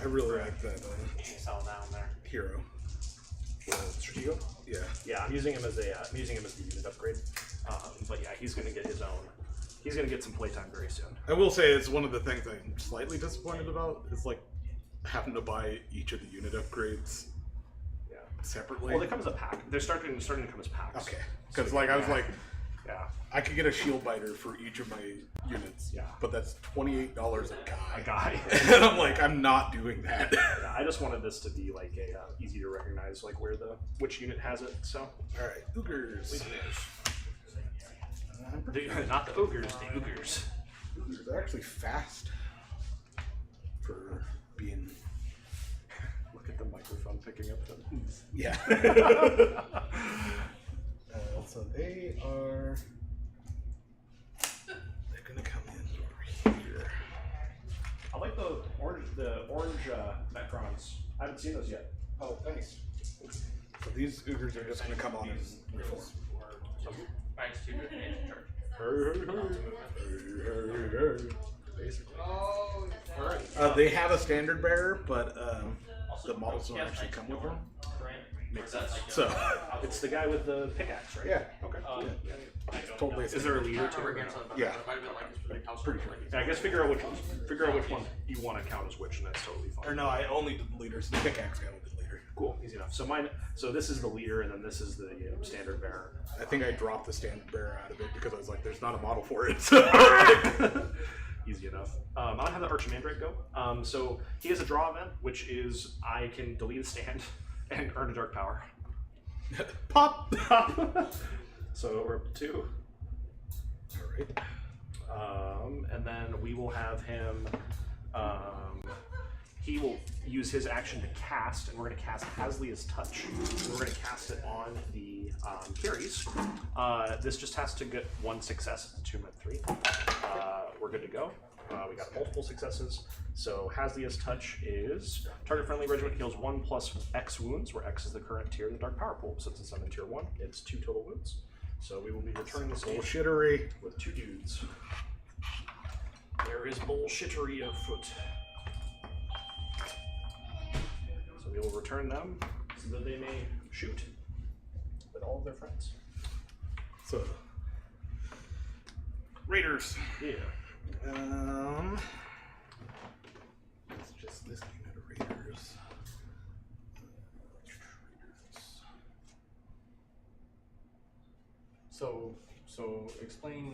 S3: I really like that
S6: Sell down there.
S3: hero.
S1: Strategic?
S3: Yeah.
S1: Yeah, I'm using him as the unit upgrade. But yeah, he's going to get his own. He's going to get some playtime very soon.
S3: I will say it's one of the things I'm slightly disappointed about is like having to buy each of the unit upgrades
S1: Yeah.
S3: separately.
S1: Well, they come as a pack. They're starting to come as packs.
S3: Okay. Because like I was like,
S1: Yeah.
S3: I could get a shield biter for each of my units.
S1: Yeah.
S3: But that's $28 a
S1: A guy.
S3: and I'm like, I'm not doing that.
S1: Yeah, I just wanted this to be like a easy to recognize, like which unit has it. So.
S3: All right, Ogres.
S1: Legionnaires. Not the ogres, the ogres.
S3: Ogres are actually fast for being.
S1: Look at the microphone picking up them.
S3: Yeah. So they are. They're gonna come in over here.
S1: I like the orange Necrons. I haven't seen those yet.
S3: Oh, thanks. So these Ogres are just gonna come on and reform.
S6: Minus 2 to advantage charge.
S1: Basically.
S7: Oh,
S1: Alright.
S3: They have a standard bearer, but
S6: Also,
S3: the models don't
S6: yeah,
S3: actually come with them.
S1: Makes sense.
S3: So
S1: It's the guy with the pickaxe, right?
S3: yeah,
S1: Okay.
S3: totally.
S1: Is there a leader to
S6: Over
S1: it?
S6: against them,
S3: Yeah.
S6: it might have been like
S3: Pretty sure.
S1: Yeah, I guess figure out which one you want to count as which, and that's totally fine.
S3: Or no, I only did the leaders. The pickaxe guy will be the leader.
S1: Cool, easy enough. So this is the leader, and then this is the standard bearer.
S3: I think I dropped the standard bearer out of it because I was like, there's not a model for it.
S1: Easy enough. I'm gonna have the Archimandrite go. So he has a draw event, which is I can delete a stand and earn a dark power.
S3: Pop!
S1: So we're up to 2.
S3: Alright.
S1: And then we will have him. He will use his action to cast, and we're going to cast Hazlia's Touch. And we're going to cast it on the carries. This just has to get 1 success. It's a 2-3. We're we're good to go. We got multiple successes. So Hazlia's touch is target friendly regiment heals 1 plus X wounds, where X is the current tier of the Dark Power Pool. Since I'm in tier 1, it's 2 total wounds. So we will be returning this
S3: Bullshittery.
S1: with 2 dudes. There is bullshittery afoot. So we will return them so that they may shoot with all of their friends.
S3: So, Raiders.
S1: Yeah.
S3: It's just this unit of Raiders.
S6: So explain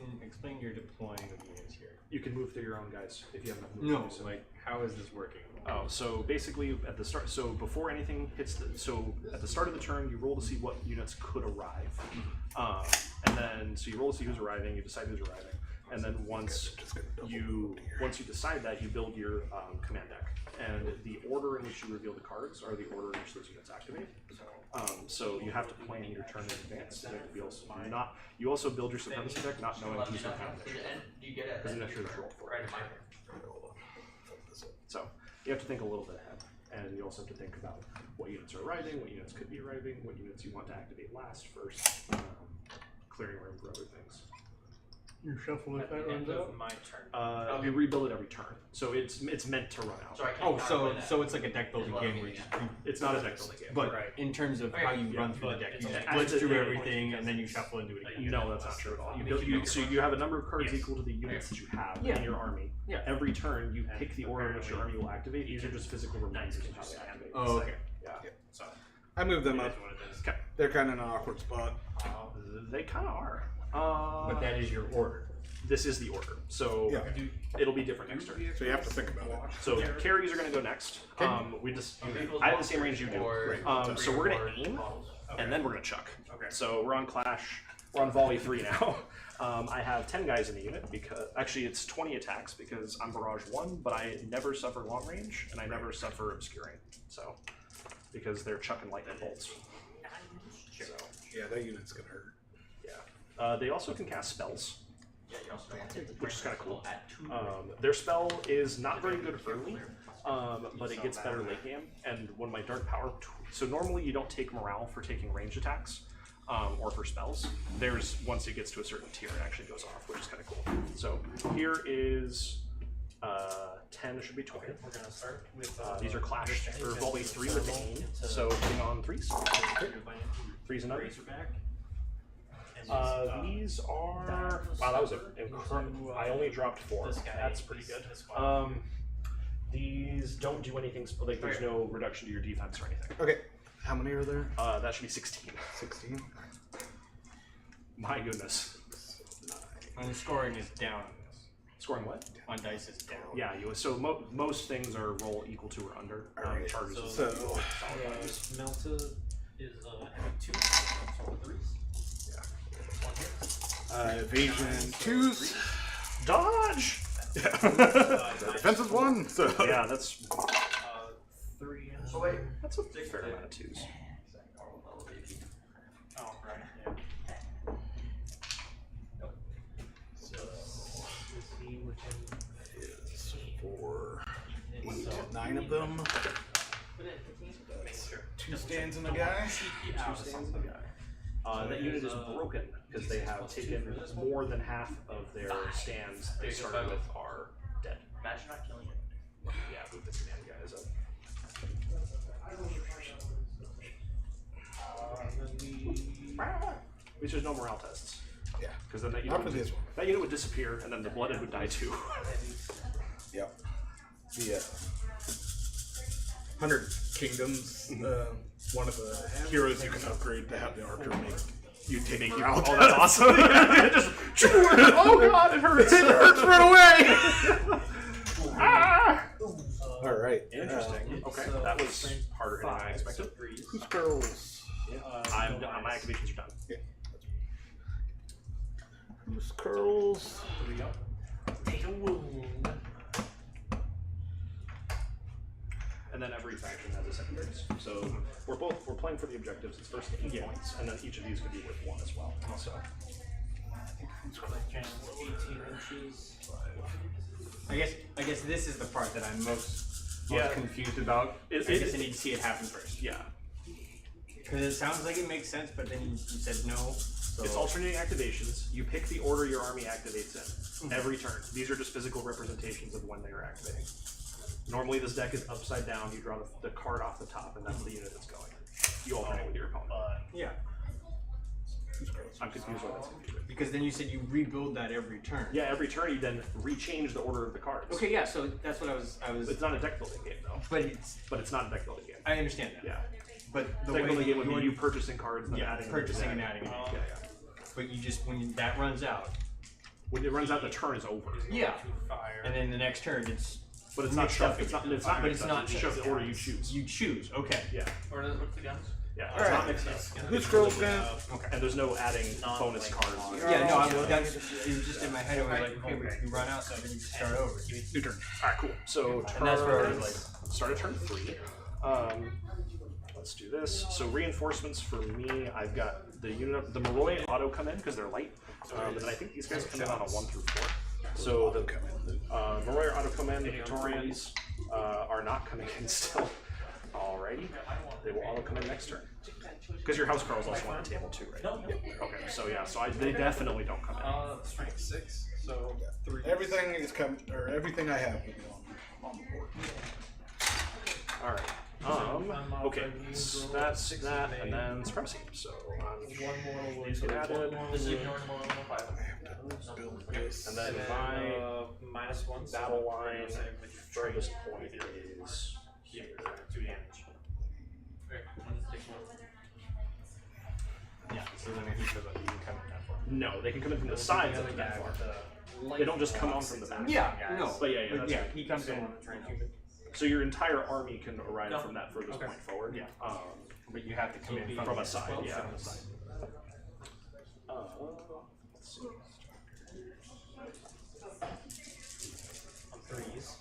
S6: your deploying of units here.
S1: You can move through your own guys if you have enough movement.
S6: No, like how is this working?
S1: Oh, so basically at the start, so before anything hits so at the start of the turn, you roll to see what units could arrive. And then, so you roll to see who's arriving, you decide who's arriving. And then once you decide that, you build your command deck. And the order in which you reveal the cards are the order in which those units activate. So you have to plan your turn in advance. You also build your supremacy deck not knowing who's going to have initiative. Because initiative is rolled for it. So you have to think a little bit ahead. And you also have to think about what units are arriving, what units could be arriving, what units you want to activate last, first, clearing room for other things.
S3: You shuffle
S6: At the end of my turn.
S1: You rebuild it every turn, so it's meant to run out.
S4: So I can't
S6: So it's like a deck building game where you just
S1: It's not a deck building game.
S6: but in terms of how you run through the deck, you just blitz through everything and then you shuffle and do it again.
S1: No, that's not true at all. So you have a number of cards equal to the units that you have in your army.
S6: Yeah.
S1: Every turn, you pick the order in which your army will activate. These are just physical reminders of how they activate.
S6: Oh, okay.
S1: Yeah.
S6: So
S3: I moved them up.
S1: Okay.
S3: They're kind of in an awkward spot.
S1: They kind of are.
S6: but that is your order.
S1: This is the order, so it'll be different next turn.
S3: So you have to think about it.
S1: So carries are going to go next. I have the same range you do. So we're going to aim, and then we're going to chuck. So we're on Clash. We're on Volley 3 now. I have 10 guys in the unit because actually it's 20 attacks because I'm Barrage 1, but I never suffer long range and I never suffer obscuring. So because they're chucking lightning bolts. So
S3: Yeah, that unit's gonna hurt.
S1: yeah. They also can cast spells, which is kind of cool. Their spell is not very good early, but it gets better late game. And when my Dark Power, so normally you don't take morale for taking ranged attacks or for spells. There's once it gets to a certain tier, it actually goes off, which is kind of cool. So here is 10 should be 20.
S6: We're gonna start with
S1: These are Clash or Volley 3 with the aim. So hitting on 3s. 3s and under. These are wow. That was incredible. I only dropped 4. That's pretty good. These don't do anything. Like there's no reduction to your defense or anything.
S3: Okay. How many are there?
S1: That should be 16.
S3: 16.
S1: My goodness.
S6: and scoring is down on this.
S1: Scoring what?
S6: On dice is down.
S1: Yeah. So most things are roll equal to or under.
S3: Alright,
S1: Charges.
S3: so-
S6: Melta is 2, so 3s.
S1: Yeah.
S3: Evasion 2s.
S1: Dodge.
S3: Defense is 1. So
S1: Yeah, that's
S6: 3 and
S4: So wait.
S1: that's a fair amount of 2s.
S6: Oh, right, yeah. So, is he within
S3: is 4, 8, 9 of them.
S6: Make sure.
S3: 2 stands in the guy.
S1: Two stands in the guy. That unit is broken because they have taken more than half of their stands they started with are dead.
S4: Imagine not killing it.
S1: Yeah, move the command guys up. Which there's no morale tests.
S3: Yeah.
S1: Because then that
S3: Not
S1: unit,
S3: for this one.
S1: that unit would disappear and then the blooded would die too.
S3: Yep. The 100 Kingdoms. One of the heroes you can upgrade to have the archer make you take morale.
S1: Oh, that's awesome. Just, oh god, it hurts.
S3: It hurts right away.
S1: Ah!
S3: All right.
S1: Interesting. Okay, that was harder than I expected.
S3: Who's girls?
S1: My activations are done.
S3: Yeah. Who's curls?
S1: Here we go.
S6: Take a wound.
S1: And then every faction has a secondaries. So we're playing for the objectives. It's first 8 points, and then each of these could be worth 1 as well. So
S6: 18 inches. I guess this is the part that I'm most confused about. I guess I need to see it happen first.
S1: Yeah.
S6: Because it sounds like it makes sense, but then you said no. So.
S1: It's alternating activations. You pick the order your army activates in every turn. These are just physical representations of when they are activating. Normally this deck is upside down. You draw the card off the top, and that's the unit that's going. You alternate with your opponent.
S6: Yeah.
S1: I'm confused why that's confusing.
S6: Because then you said you rebuild that every turn.
S1: Yeah, every turn you then rechange the order of the cards.
S6: Okay, yeah, so that's what I was.
S1: It's not a deck building game though.
S6: But
S1: it's not a deck building game.
S6: I understand that.
S1: Yeah.
S6: But the
S1: deck
S6: way
S1: building game would be you purchasing cards and then adding
S6: purchasing and adding.
S1: Yeah.
S6: But you just that runs out.
S1: When it runs out, the turn is over.
S6: Yeah. And then the next turn it's.
S1: But it's not shuffled. It's not. It's just the order you choose.
S6: You choose. Okay.
S1: Yeah.
S4: Or what's the guns?
S1: Yeah.
S3: All
S1: It's
S3: right.
S1: not mixed up.
S3: Who scrolls down?
S6: Okay.
S1: And there's no adding bonus cards.
S6: Yeah, no, it was just in my head. I was like, okay, we run out, so then you just start over.
S1: New turn. All right, cool. So
S6: And that's where I was
S1: like, start at turn 3. Let's do this. So reinforcements for me, I've got the unit, the Moroi auto come in because they're light, and then I think these guys come in on a 1 through 4. So the Moroi auto come in. The Victorians are not coming in still. Alrighty, they will auto come in next turn. Because your house carls also on the table too, right?
S4: No.
S1: Okay, so yeah, so they definitely don't come in.
S6: Strength 6, so 3.
S3: Everything is everything I have will be on the board.
S1: Alright. Okay, so that's that, and then supremacy. So these get added.
S4: This is ignoring the 5.
S1: And then my
S4: -1
S1: battle line for this point is here.
S4: 2 damage. Okay, takes 1.
S6: Yeah, so then he shows up, you can come in that far.
S1: No, they can come in from the sides of the back far. They don't just come on from the back.
S6: Yeah, no.
S1: But yeah, that's right.
S6: he comes in.
S1: So your entire army can arrive from that furthest point forward.
S6: Yeah. But you have to come in
S1: From a side, yeah. From a side. Let's see.
S6: 3s.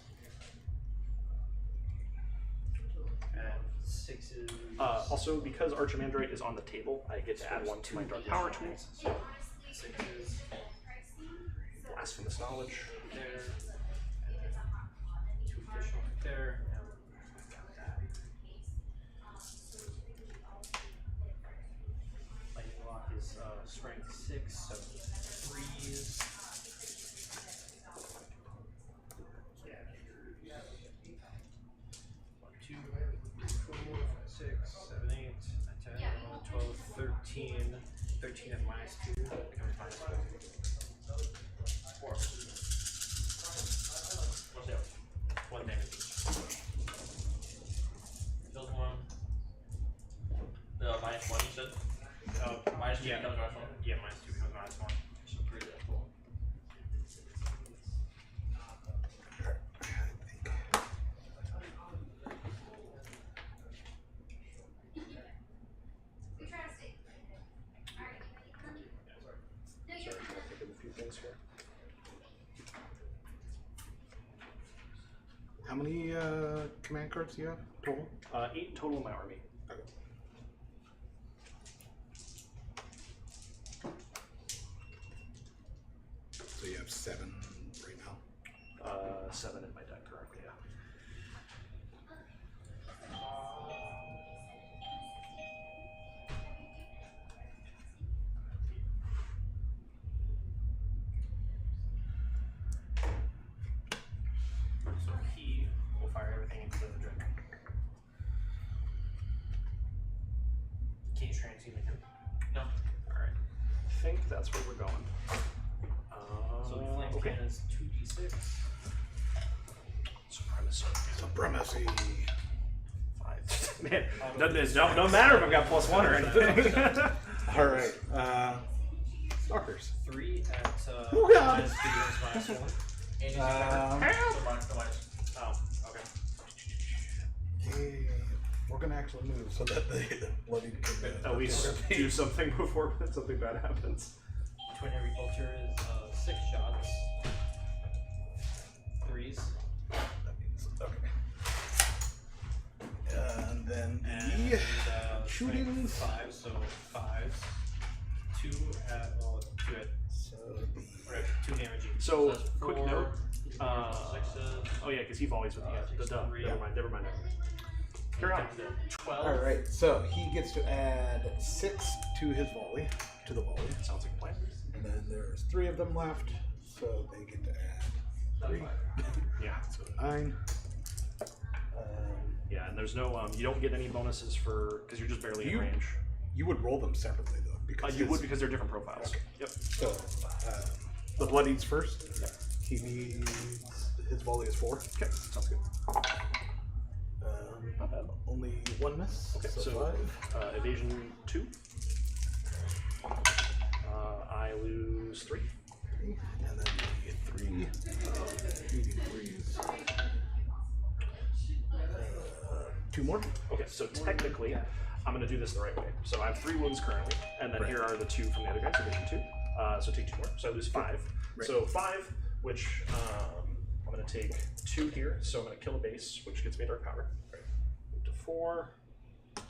S6: And 6s.
S1: Also, because Archimandrite is on the table, I get to add 1 to my Dark Power tool.
S6: 6s.
S1: Blasphemous Knowledge.
S6: There. 2 additional right there. Lightning Lock is strength 6, so 3s. Yeah. 1, 2, 3, 4, 5, 6, 7, 8, 9, 10, 11, 12, 13. 13 at -2 becomes -4. 4. What's that? 1 damage each. Kills 1. -1 you said? -2 yeah.
S4: becomes -1.
S6: Yeah, -2 becomes -1.
S4: So 3 that full.
S1: Sorry, I'm thinking of a few things here.
S3: How many command cards do you have total?
S1: 8 total in my army.
S3: Okay. So you have 7 right now.
S1: 7 in my deck currently, yeah.
S6: So he will fire everything into the dragon. Can you transcend him?
S4: No.
S1: Alright. I think that's where we're going.
S6: So the flame
S1: okay.
S6: cannon is 2d6.
S1: Supremacy.
S3: Supremacy.
S1: 5. Man, don't matter if I've got +1 or anything.
S3: All right. Stalkers.
S6: 3 at
S3: Oh, God.
S6: -3 against -1.
S4: And you Oh, okay.
S3: Okay. We're gonna actually move so that the bloody can
S1: At least do something before something bad happens.
S6: Twin Heavy Vulture is 6 shots. 3s.
S3: That means okay. And then
S6: And
S3: the
S6: shootings.
S3: shootings.
S6: 5, so 5s. 2 at 2 at
S1: So,
S4: that's
S1: quick
S4: 4,
S1: note.
S4: 6s,
S1: Oh yeah, because he volleys with the duh.
S4: 3.
S1: Never mind. Carry on.
S4: 12.
S3: All right, so he gets to add 6 to his volley, to the volley,
S1: Sounds like a plan.
S3: and then there's 3 of them left, so they get to add 3,
S1: Yeah.
S3: so 9.
S1: Yeah, and there's no you don't get any bonuses for because you're just barely in range.
S3: You would roll them separately though, because
S1: You would because they're different profiles.
S3: Okay.
S1: Yep.
S3: So the bloodies first. He needs his volley is 4.
S1: Okay, sounds good. Not bad.
S3: Only 1 miss.
S1: Okay, so
S3: 5.
S1: evasion 2. I lose 3.
S3: 3, and then the 3 medium 3s. 2 more.
S1: Okay, so technically, I'm going to do this the right way. So I have 3 wounds currently, and then
S3: Right.
S1: here are the 2 from the other guy, so evasion 2. So take 2 more. So I lose 5.
S3: Right.
S1: So 5, which I'm going to take 2 here. So I'm going to kill a base, which gets me dark power. Move to 4. So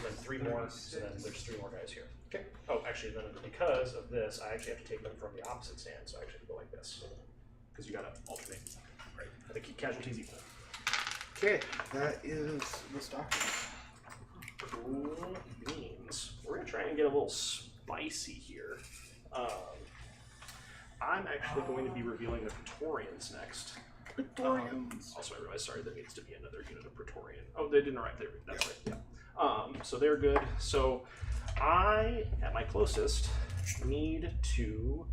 S1: then 3 more. So then there's 3 more guys here. Okay. Oh, actually, then because of this, I actually have to take them from the opposite stand. So I actually have to go like this because you got to alternate. Right. To keep casualties equal.
S3: Okay, that is the stock.
S1: Cool beans. We're gonna try and get a little spicy here. I'm actually going to be revealing the Praetorians next.
S3: Praetorians.
S1: Also, I realized, sorry, there needs to be another unit of Praetorian. Oh, they didn't arrive there. That's right. Yeah. So they're good. So I, at my closest, need to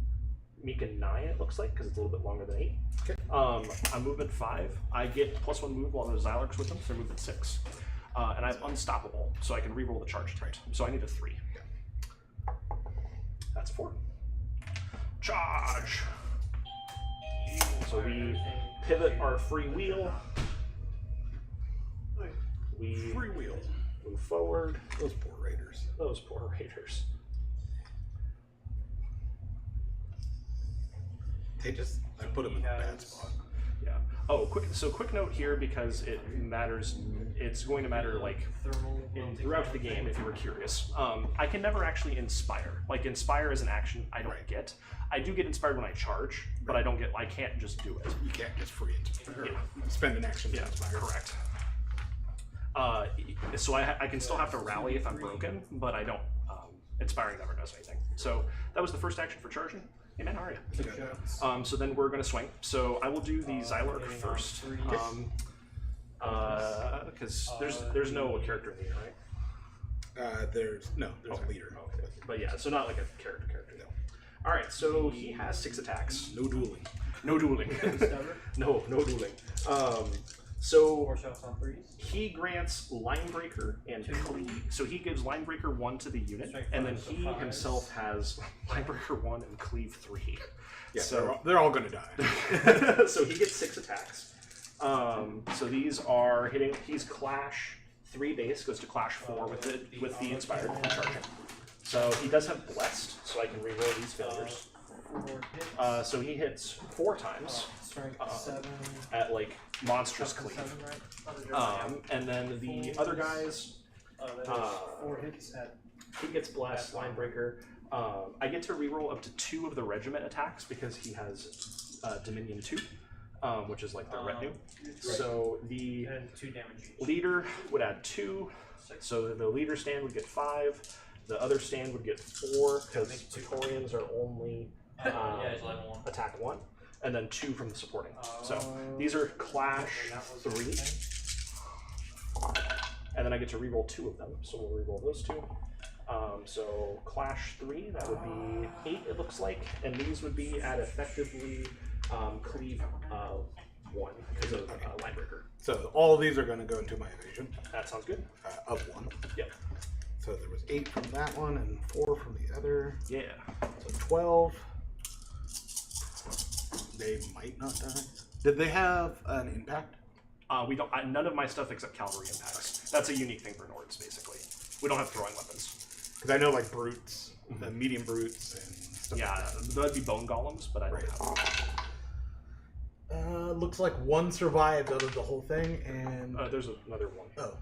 S1: make a 9. It looks like because it's a little bit longer than 8.
S3: Okay.
S1: I'm movement 5. I get +1 move while there's Xylarks with them, so they're movement 6. And I have unstoppable, so I can reroll the charge attempt. So I need a 3. That's 4. Charge! So we pivot our free wheel. We
S3: Freewheel.
S1: move forward.
S3: Those poor raiders.
S1: Those poor raiders.
S3: I put them in a bad spot.
S1: Yeah. Oh, quick note here because it matters. It's going to matter like throughout the game if you were curious. I can never actually inspire. Like inspire is an action I don't get. I do get inspired when I charge, but I don't get. I can't just do it.
S3: You can't just free inspire.
S1: Yeah.
S3: Spend an action to
S1: Yeah,
S3: inspire.
S1: correct. So I can still have to rally if I'm broken, but I don't. Inspiring never does anything. So that was the first action for charging. Hey man, how are you? So then we're going to swing. So I will do the Xylark first. Because there's no character in the unit, right?
S3: There's a leader.
S1: Okay. But yeah, so not like a character. No. All right, so he has 6 attacks.
S3: No dueling.
S1: No dueling. no dueling. So
S6: 4 shots on 3s.
S1: he grants Linebreaker and Cleave. So he gives Linebreaker 1 to the unit,
S6: Strike
S1: and then
S6: 5, so
S1: he
S6: 5s.
S1: himself has Linebreaker 1 and Cleave 3.
S3: Yeah,
S1: So
S3: they're all gonna die.
S1: so he gets 6 attacks. So these are hitting. He's Clash 3 base, goes to Clash 4 with the Inspired and charging. So he does have Blessed, so I can reroll these failures.
S6: 4 hits.
S1: So he hits 4 times
S6: Strike 7.
S1: at like monstrous
S6: Up to
S1: Cleave.
S6: 7, right?
S1: And then the other guys,
S6: That is 4 hits at.
S1: he gets Blessed, Linebreaker. I get to reroll up to 2 of the regiment attacks because he has Dominion 2, which is like their retinue. So the
S6: And 2 damage each.
S1: leader would add 2, so the leader stand would get 5. The other stand would get 4 because Praetorians are only
S4: Yeah, it's level 1.
S1: attack 1, and then 2 from the supporting. So these are Clash 3, and then I get to reroll 2 of them. So we'll reroll those 2. So Clash 3, that would be 8, it looks like, and these would be at effectively Cleave 1 because of Linebreaker.
S3: So all of these are gonna go into my evasion
S1: That sounds good.
S3: of 1.
S1: Yep.
S3: So there was 8 from that one and 4 from the other.
S1: Yeah.
S3: So 12. They might not die. Did they have an impact?
S1: We don't. None of my stuff except cavalry impacts. That's a unique thing for Nords, basically. We don't have throwing weapons.
S3: Because I know like brutes, medium brutes, and stuff
S1: Yeah,
S3: like that.
S1: that'd be bone golems, but I don't have.
S3: Looks like 1 survived out of the whole thing, and
S1: There's another one.
S3: oh,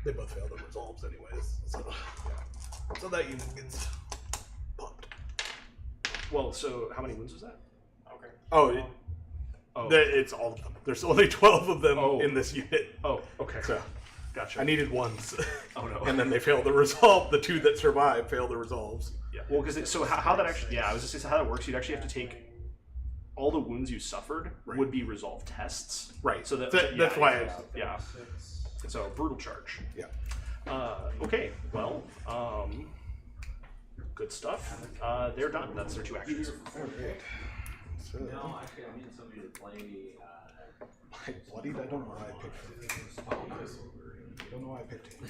S3: they both failed the resolves anyways. So that unit gets popped.
S1: Well, so how many wounds was that?
S6: Okay.
S3: Oh,
S1: Oh.
S3: it's all of them. There's only 12 of them
S1: Oh.
S3: in this unit.
S1: Oh, okay.
S3: So
S1: Gotcha.
S3: I needed ones.
S1: Oh no.
S3: And then they failed the resolve. The 2 that survived failed the resolves.
S1: Yeah. Well, because so how that actually? Yeah, I was just saying how that works. You'd actually have to take all the wounds you suffered would be resolve tests.
S3: Right.
S1: So that,
S3: that's why.
S1: Yeah. So brutal charge.
S3: Yeah.
S1: Okay. Well. Good stuff. They're done. That's their 2 actions.
S3: All right. So,
S8: No, actually, I need somebody to play.
S3: my bloodied. I don't know why I picked him. I don't know why I picked him.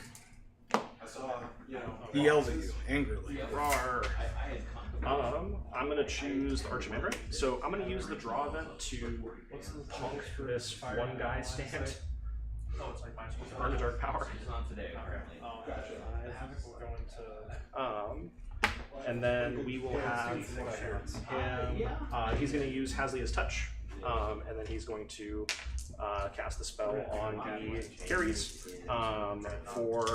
S2: I saw, you know.
S3: He yells at you angrily.
S1: Rawr.
S8: I had
S1: I'm gonna choose the Archimandrite. So I'm gonna use the draw event to punk this one guy stand.
S6: Oh, it's like minus 1.
S1: Burn a dark power.
S8: It's not today, apparently.
S6: Oh, gotcha. I think we're going to.
S1: And then we will have him. He's going to use Hazlia's touch, and then he's going to cast the spell on the carries for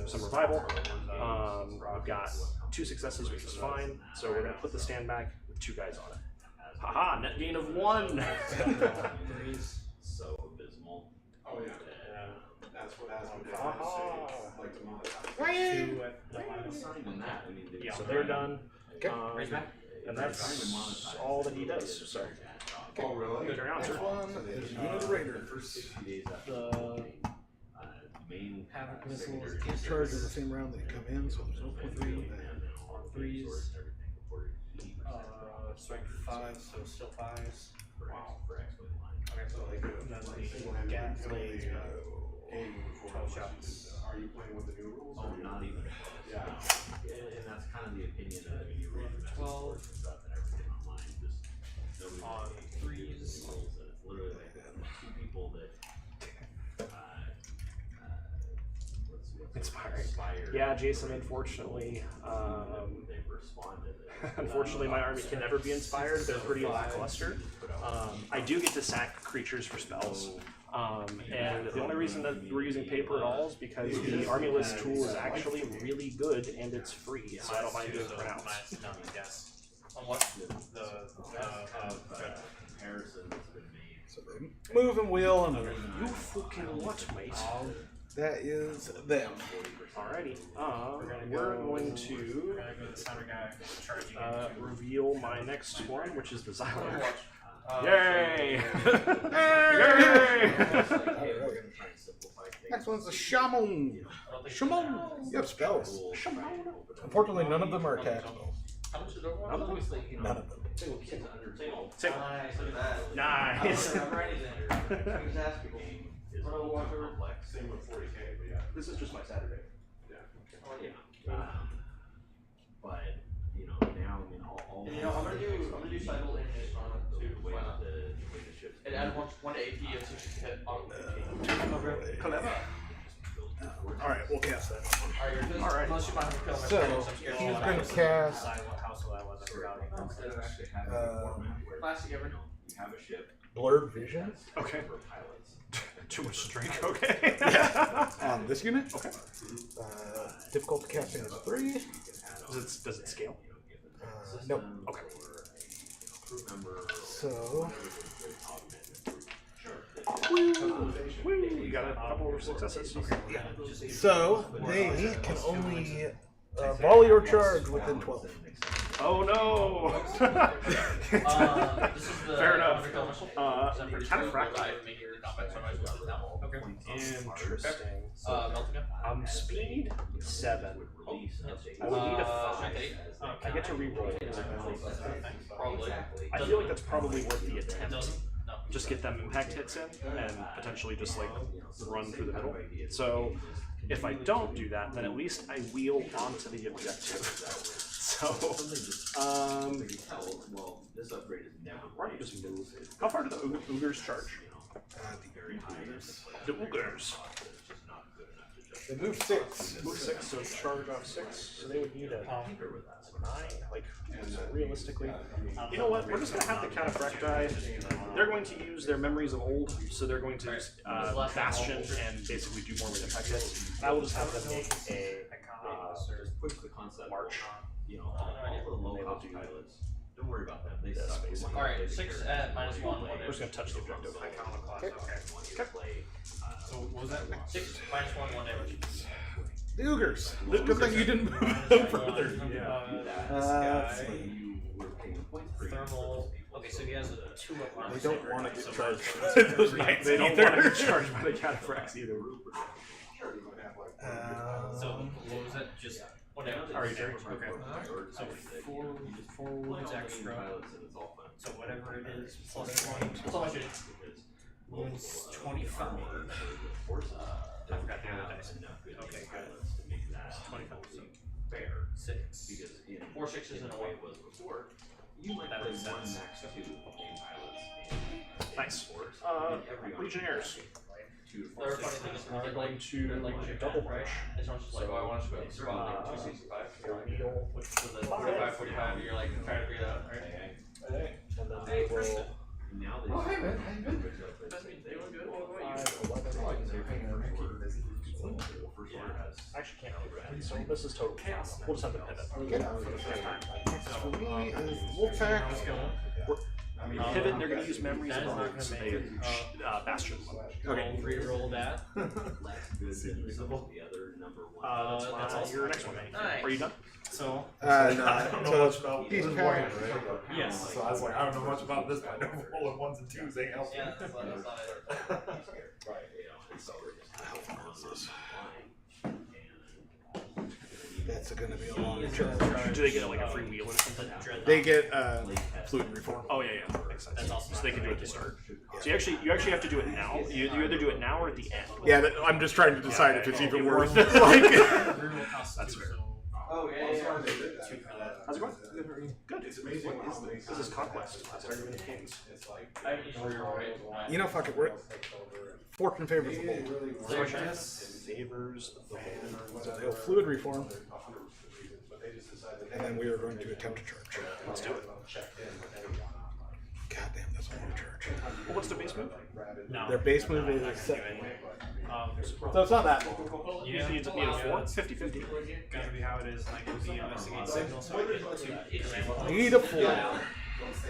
S1: some revival. I've got 2 successes, which is fine. So we're going to put the stand back with 2 guys on it. Haha! Net gain of 1.
S8: Three's so abysmal.
S2: Oh, yeah. That's what has been like the month.
S6: 2 at the minus.
S8: It's not even that. I mean,
S6: Yeah.
S1: So they're done.
S6: Raise back.
S1: And that's all that he does. So
S2: Oh, really?
S1: carry on,
S3: Next
S1: sir.
S3: one is Unit of Raiders.
S8: 60 days after
S6: The
S8: main
S6: Havoc missiles.
S3: Secondary charge in the same round that you come in, so there's no point in doing that.
S6: Threes. Strength 5, so still 5s.
S2: Wow.
S6: Okay, so like the gas blade.
S2: Game before
S6: 12 shots.
S2: Are you playing with the new rules?
S8: Oh, not even.
S2: Yeah.
S8: And that's kind of the opinion of you read the
S6: 12
S8: and stuff and everything online. Just nobody
S6: on
S8: really
S6: 3s.
S8: rules, and it's literally like 2 people that
S1: Inspiring. Yeah, Jason, unfortunately,
S8: they've responded.
S1: unfortunately, my army can never be inspired. They're pretty lackluster. I do get to sack creatures for spells. And the only reason that we're using paper at all is because the army list tool is actually really good and it's free, so I don't mind doing printouts.
S6: No, yes. On what? The
S8: comparison that's been made.
S3: So they move and wheel and move.
S1: You fucking what, mate?
S3: That is them.
S1: Alrighty. We're going to
S6: We're gonna go the center guy charging into.
S1: reveal my next one, which is the Xylark.
S6: Uh,
S1: Yay! Yay!
S3: Next one's the Shaman. Shaman. You have spells. Unfortunately, none of them are attack spells.
S6: How much is Overwatch?
S3: None of them.
S1: Single.
S7: Nice, look at that.
S1: Nice.
S7: I don't remember anything. Just ask people. What Overwatch over?
S2: Same with 40K, but yeah.
S1: This is just my Saturday.
S8: But you know now, I mean, all
S7: And you know, I'm gonna do cycle in this on
S8: the
S7: too.
S8: way
S7: Why not?
S8: the ships.
S7: And add one to AP and so she can hit auto AP.
S1: Clever.
S3: Alright, we'll cast that.
S7: Alright, you're
S1: Alright.
S7: unless you find him killing my
S3: So,
S7: friends, I'm scared
S3: he's
S7: she'll
S3: gonna
S7: die.
S3: cast
S6: Decide what household I was. I forgot.
S7: Instead of actually
S8: Classic
S7: ever.
S8: You have a ship.
S3: Blurred Vision
S1: Okay.
S8: For pilots.
S1: Too much strength, okay.
S3: on this unit.
S1: Okay.
S3: Difficult casting is 3.
S1: Does it scale?
S3: Nope.
S1: Okay.
S3: So,
S1: You got a couple of successes.
S3: so they can only volley or charge within 12.
S1: Oh no!
S7: This is the
S1: Fair enough.
S7: Underkill missile.
S1: For Cataphractic.
S7: I make your combat, so I might as well do that one.
S6: Okay.
S1: Interesting.
S7: Melting gun.
S1: Speed 7. I would need a 5. I get to reroll.
S7: Probably.
S1: I feel like that's probably worth the attempt. Just get them impact hits in and potentially just like run through the middle. So if I don't do that, then at least I wheel onto the objective. So,
S8: Well, this upgrade is never.
S1: why don't you just move? How far do the Ogres charge? The Ogres.
S3: They move 6.
S1: Move 6, so charge off 6. So they would need a 9. Like, so realistically. You know what? We're just going to have the Cataphracti. They're going to use their memories of old, so they're going to use Bastion and basically do more with impact hits. And I will just have them make a
S8: Push the concept.
S1: march.
S8: You know, all the low cost pilots. Don't worry worry about them. They
S1: Yes,
S8: suck.
S1: basically.
S4: Alright, 6 at -1,
S1: We're just gonna touch the objective.
S6: Iconoclast, okay. So what was that?
S4: 6 -1, 1 damage.
S3: The Oogers. Good thing you didn't move them further.
S6: Yeah.
S3: Let's see.
S6: Thermal. Okay, so he has a 2 up on
S3: They don't want to get charged.
S1: Those knights, they don't want to get charged by the cataphracts either.
S6: So what was that? Just
S4: What damage?
S6: are you Jerry? Okay. So 4 wounds extra. So whatever it is, +1.
S4: That's all I should.
S6: Wounds 25. I forgot the other dice. Okay, good. 25. So
S8: Fair.
S6: 6.
S8: Because in
S4: 4 6s and a 1.
S8: was before, you might
S6: That
S8: play
S6: makes
S8: one
S6: sense.
S8: max 2 pilots in
S1: Nice.
S8: sports.
S1: Legionnaires.
S8: 2 to 4.
S4: They're funny thing is
S1: Are
S4: they're
S1: going
S4: like
S1: to
S4: like
S1: double
S4: right?
S1: push.
S4: It's not just like, oh, I want to survive like 265.
S1: Needle.
S4: Which for the 45, 45, you're like trying to figure that out, right?
S1: And then they will.
S8: Now they
S2: Oh, hey man, how you been?
S4: They were good.
S1: 5, 11. I actually can't remember that. So this is total chaos. We'll just have to pivot.
S3: Next for me is Wolfpack.
S1: Pivot, and they're going to use memories
S6: That
S1: of
S6: is not
S1: Nords.
S6: gonna
S1: They
S6: make it,
S1: Bastion.
S3: Okay.
S6: Re-roll that.
S8: less good than some of the other number 1.
S6: That's all.
S1: Your next one.
S4: Nice.
S1: Are you done?
S6: So
S3: No.
S9: don't know much about
S3: Beast
S9: this
S3: Pack.
S9: warrior, right?
S6: yes.
S9: So I was like, I don't know much about this, but I know rolling 1s and 2s ain't helping.
S4: Yeah, that's not it.
S8: Right, you know, and so we're just
S3: That's going to be a long charge.
S1: Do they get like a free wheel or something?
S3: They get fluid reform.
S1: Oh yeah, makes sense.
S6: That's awesome.
S1: So they can do it at the start. So you actually have to do it now. You either do it now or at the end.
S3: Yeah, I'm just trying to decide if it's even worth
S1: it.
S3: it. Like,
S6: Reroll costs
S1: That's
S6: 2,
S1: fair.
S6: so
S4: Oh, yeah, yeah.
S6: two for that.
S1: How's it going? Good.
S2: It's amazing what is
S1: This is Conquest. That's Argument of Kings.
S4: I need to reroll it.
S3: you know, fuck it. Fortune favors the bold.
S1: Favors the bold.
S3: So they'll fluid reform, and then we are going to attempt to charge.
S1: Let's do it.
S3: God damn, that's a long charge.
S1: Well, what's their base move?
S6: No.
S3: Their base move is 7.
S6: So
S3: So it's not that.
S1: You need a 4? 50-50.
S6: Gotta be how it is. Like it would be investigate signal, so I get 2.
S3: Need a 4.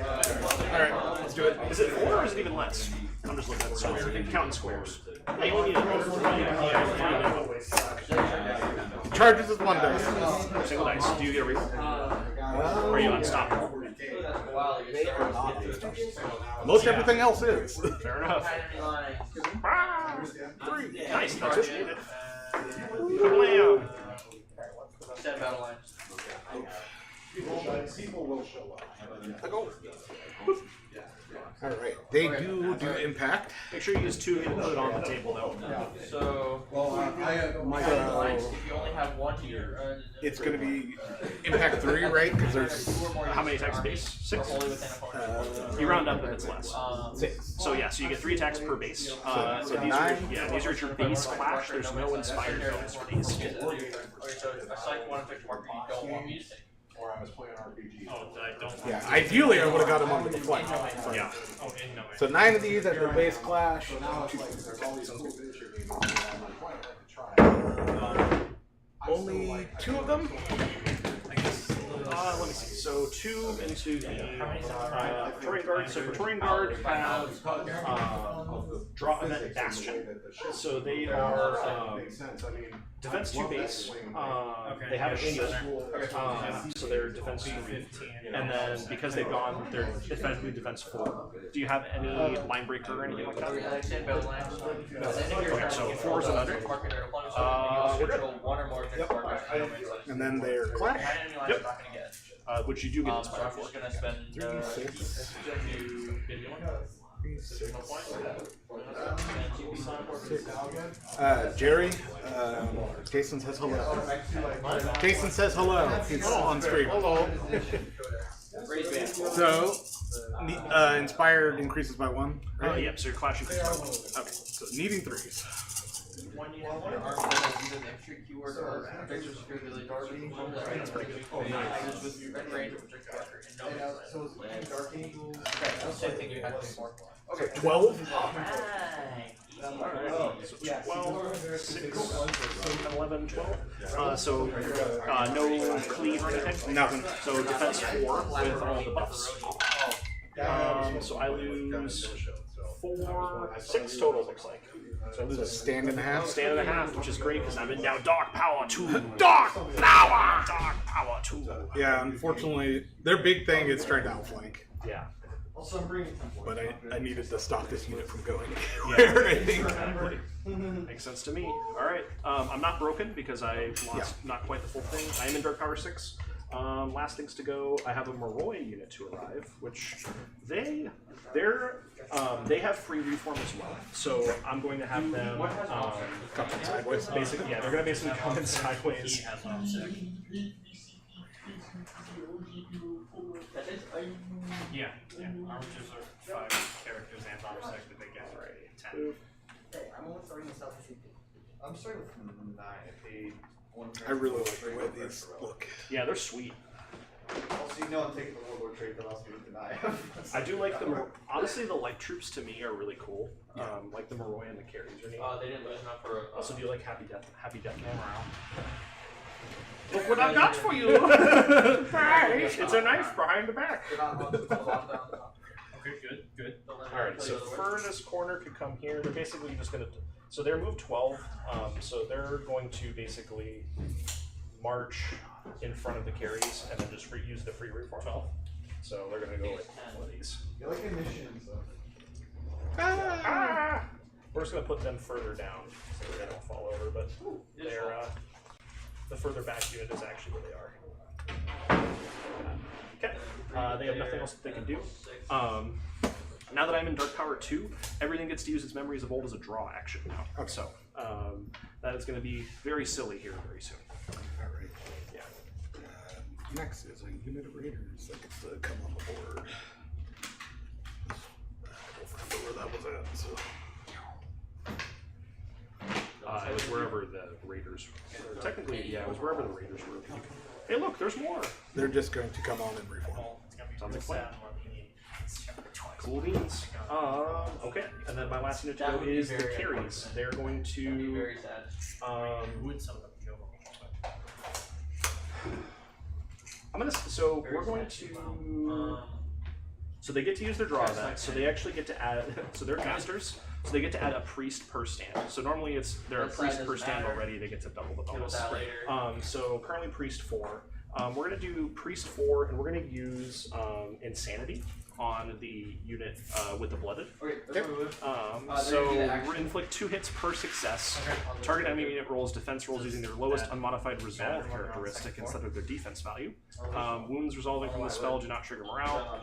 S3: Alright, let's do it.
S1: Is it 4 or is it even less? I'm just looking at the square. Counting squares. You only need
S3: Charges is 1 dice.
S1: a single dice. Do you get a reroll? Or are you unstoppable?
S3: They are not these dice. Most everything else is.
S1: Fair enough. Ah,
S3: 3.
S1: nice. That's what you needed. Kablam.
S4: 10 battle lines.
S2: People will show up.
S3: Alright, they do impact.
S1: Make sure you use 2 input on the table, though.
S4: So,
S2: Well, I have my.
S4: if you only have 1 here,
S3: It's going to be impact 3, right? Because there's
S1: How many attacks base? 6?
S4: only within a point.
S1: You round up and it's less.
S3: 6.
S1: So yeah, so you get 3 attacks per base.
S3: So
S1: These are
S3: 9.
S1: these are your base clash. There's no inspired bonus for these.
S4: Okay, so a psych 1 effect marker you don't want me to take.
S2: Or I was playing RPG.
S6: Oh, that I don't.
S3: Yeah, ideally I would have got him onto the flank.
S1: Yeah.
S6: Oh, in no way.
S3: So 9 of these at their base clash.
S2: Now it's like there's all these cool miniature games. I'm like, why not try?
S3: Only 2 of them?
S1: Let me see. So 2 into the Praetorian Guard. So Praetorian Guard have draw event Bastion. So they are
S2: Makes sense. I mean,
S1: defense 2 base. They have a shield. So they're defense 3. And then because they've gone, they're effectively defense 4. Do you have any line breaker or anything like that?
S4: Alexander battle lines.
S1: Okay, so 4s and under.
S4: We're good. 1 or more attacks markers.
S3: And then their clash.
S1: Yep. Which you do get
S4: So I'm
S1: inspired for.
S4: just gonna spend
S3: 3d6.
S4: to bid you one.
S3: 6. Jerry, Jason says hello. Jason says hello. He's on stream. So, inspired increases by 1. Right?
S1: Yep, so you're clashing.
S3: Okay, so needing 3s.
S4: When you want an arm that has either the extra keyword or extra security really dark, that's pretty good. Oh, nice. With your range of projected marker and no. So it's Dark Angels. Okay, same thing you had before.
S3: Okay, 12.
S4: Alright.
S1: Alright, so 12, 6, 11, 12. So no cleave or anything?
S3: Nothing.
S1: So defense 4 with all the buffs. So I lose 6 total, looks like. So I lose
S3: So stand and a half.
S1: stand and a half, which is great because I'm in now Dark Power 2. Dark Power! Dark Power 2.
S3: Yeah, unfortunately, their big thing is trying to outflank.
S1: Yeah.
S3: But I needed to stop this unit from going
S1: Yeah,
S3: anywhere, I think.
S1: exactly. Makes sense to me. Alright, I'm not broken because I lost not quite the full thing. I am in Dark Power 6. Last things to go, I have a Moroi unit to arrive, which they have free reform as well. So I'm going to have them
S3: Come in sideways.
S1: basically, yeah, they're going to basically come in sideways.
S6: Yeah, armatures are 5 characters and armor but they get 10.
S8: Hey, I'm only starting this out to see. I'm starting with 9. I paid 1.
S3: I really like the way these look.
S1: Yeah, they're sweet.
S8: Also, you know I'm taking the World War trade that allows me to deny.
S1: I do like the honestly the light troops to me are really cool. Like the Moroi and the carries are neat.
S4: They didn't lose enough for.
S1: Also, do you like Happy Death
S4: Morale.
S1: Look what I got for you! It's a knife behind the back.
S6: Okay, good.
S1: Alright, so furthest corner could come here. They're basically just going to. So they're moved 12. So they're going to basically march in front of the carries and then just use the free reform. So they're going to go like one of these.
S8: You like a mission, so.
S1: Ah! We're just going to put them further down so they don't fall over, but they're. The further back unit is actually where they are. Okay. They have nothing else that they can do. Now that I'm in Dark Power 2, everything gets to use its memories of old as a draw action now.
S3: Okay.
S1: So that is going to be very silly here very soon.
S3: Alright.
S1: Yeah.
S3: Next is a unit of raiders that gets to come on the board. I don't remember where that was at, so.
S1: It was wherever the Raiders were. Technically, yeah, it was wherever the Raiders were. Hey, look, there's more.
S3: They're just going to come on and reform.
S1: Sounds like fun. Cool beans. Okay, and then my last unit to go is the carries. They're going to.
S4: Very sad.
S1: I'm gonna. So we're going to. So they get to use their draw event. So they actually get to add. So they're casters. So they get to add a priest per stand. So normally they're a priest per stand already. They get to double the bonus. So currently priest 4. We're gonna do priest 4, and we're gonna use insanity on the unit with the blooded. So we're inflict 2 hits per success. Target enemy unit rolls defense rolls using their lowest unmodified resolve characteristic instead of their defense value. Wounds resulting from the spell do not trigger morale.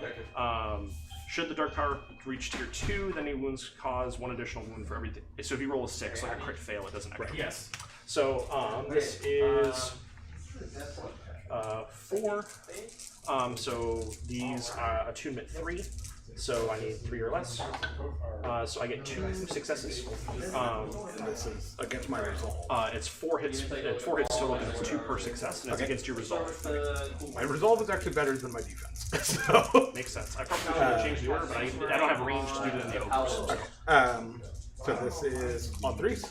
S1: Should the Dark Power reach tier 2, then any wounds cause 1 additional wound for everything. So if you roll a 6, like a crit fail, it doesn't actually.
S6: Yes.
S1: So this is 4. So these are attunement 3. So I need 3 or less. So I get 2 successes.
S3: And this is against my resolve.
S1: It's 4 hits. 4 hits total, and it's 2 per success, and it's against your resolve.
S3: My resolve is actually better than my defense. So
S1: Makes sense. I probably should have changed the order, but I don't have range to do it in the ogres.
S3: so this is on 3s.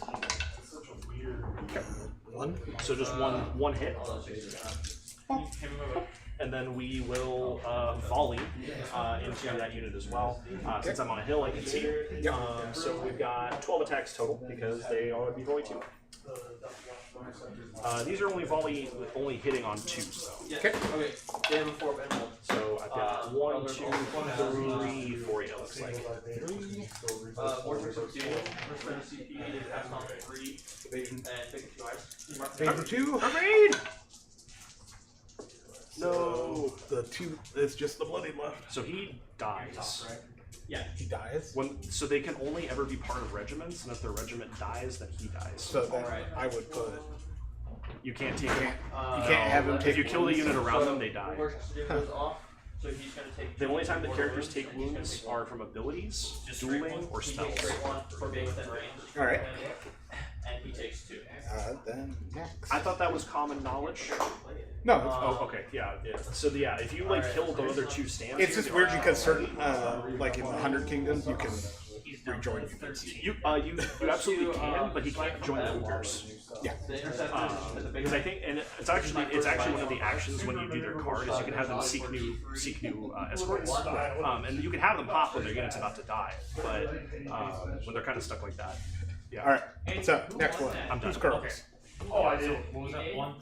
S3: Okay. 1.
S1: So just one hit. And then we will volley into that unit as well. Since I'm on a hill, I can see. So we've got 12 attacks total because they all would be volley 2. These are only hitting on 2s though.
S3: Okay.
S1: So I've got 1, 2, 3, 4. Yeah, looks like.
S3: Phase 2.
S1: Evade!
S3: No. The 2 is just the bloody left.
S1: So he dies.
S3: Yeah, he dies.
S1: So they can only ever be part of regiments, and if their regiment dies, then he dies.
S3: So then I would put.
S1: You can't take.
S3: You can't have him take.
S1: If you kill the unit around them, they die.
S4: So he's gonna take
S1: The only time the characters take wounds are from abilities, dueling, or spells.
S4: for being within range.
S3: All right.
S4: And he takes 2.
S3: Then next.
S1: I thought that was common knowledge.
S3: No.
S1: Oh, okay, yeah. So yeah, if you like kill the other 2 stands,
S3: It's just weird because certain, like in the 100 Kingdoms, you can
S6: he's down
S3: rejoin
S6: to
S3: you.
S6: 13.
S1: You absolutely can, but he can't join the Cougars.
S3: Yeah.
S4: The interceptors is the big
S1: Because I think, and it's actually one of the actions when you do their card is you can have them seek new escorts, and you can have them pop when their unit's about to die, but when they're kind of stuck like that, yeah.
S3: All right. So next one.
S1: I'm done.
S3: Who's Carl?
S6: Okay. Oh, I did. What was that? One?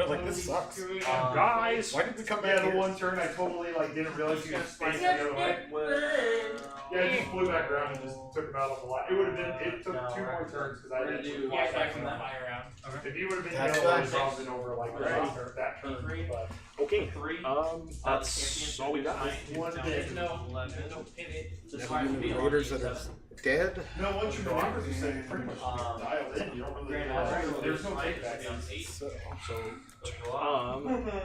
S3: Like this sucks.
S1: Guys,
S3: Why did we come
S9: Yeah,
S3: back
S9: the
S3: here?
S9: one turn I totally like didn't realize he was facing the other way. Yeah, I just flew back around and just took him out on the line. It would have been. It took 2 more turns because I
S4: We're gonna
S9: didn't.
S4: do
S6: Yeah, back from that fire round.
S9: If he would have been
S3: That's
S9: yellow,
S3: fine.
S9: it would have been over like that turn. But
S1: okay,
S4: Three.
S1: that's all we got.
S9: one did.
S6: No, 11. No pivot.
S3: Never been the Raiders that are dead.
S9: No, once you remember, you say pretty much dialed in. You don't really. There's no takebacks.
S3: So,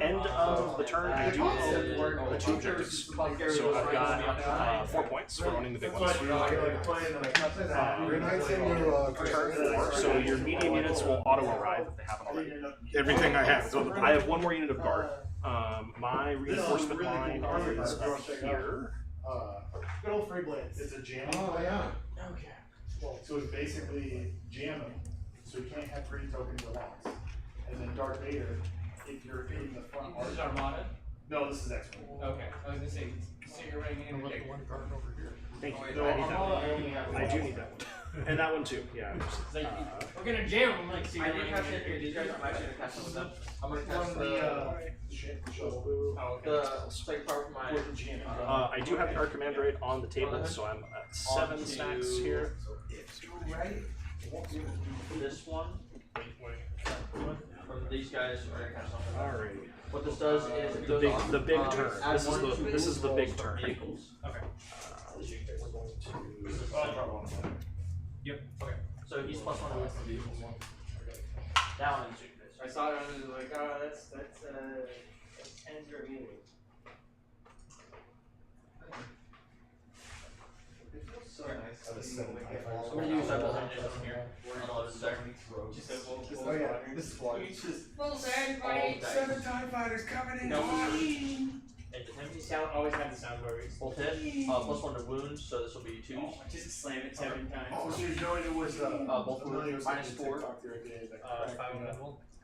S1: End of the turn, I do own the 2 objectives. So I've got 4 points for owning the big ones.
S2: Green Knight's in your
S1: Turn 4, so your medium units will auto-arrive if they haven't already.
S3: everything I have is on the
S1: I have 1 more unit of guard. My reinforcement line is up here.
S9: Good old free blades. It's a jamming.
S2: Oh, yeah.
S9: Okay. So it's basically jamming, so you can't have green tokens or locks. And then Darth Vader, if you're in the front.
S6: This is Armada?
S9: No, this is X-Wing.
S6: Okay. I was gonna say, so you're running in a big one.
S1: Thank you.
S9: No,
S1: I need that
S9: Armada, I
S1: one.
S9: only have
S1: I do need that one. And that one too, yeah.
S6: We're gonna jam them like, so
S4: I
S6: you're
S4: didn't
S6: running
S4: catch
S6: in
S4: it here. These guys, I'm actually gonna catch some of them. I'm gonna catch
S9: One the shuttle.
S6: Oh, okay.
S4: the second part of my.
S9: With the jamming.
S1: I do have the Arc Commander rate on the table, so I'm at 7 stacks here.
S4: This one. From these guys, are gonna catch something.
S1: Alright.
S4: What this does is it
S1: The
S4: goes
S1: big,
S4: off,
S1: the big
S4: add
S1: turn.
S4: one, two
S1: This is the big
S4: for
S1: turn.
S4: vehicles.
S6: Okay.
S1: We're going to.
S6: Yep. Okay.
S4: So he's +1 to win from vehicles. Down in two days.
S8: I saw it and I was like, oh, that's 10 remaining. It feels so nice.
S4: I'm gonna use double engines from here. Unload it there.
S6: Just a
S8: Oh yeah, this is why.
S7: Well, sir, everybody.
S8: TIE fighters coming in.
S4: No. Into him.
S6: You sound always have the sound worries.
S4: Both hit. +1 to wounds, so this will be 2s.
S6: Just slam it 7 times.
S9: Oh, so you're knowing it was
S4: both were
S9: familiar
S4: -4.
S9: TikTok the other day that
S6: 5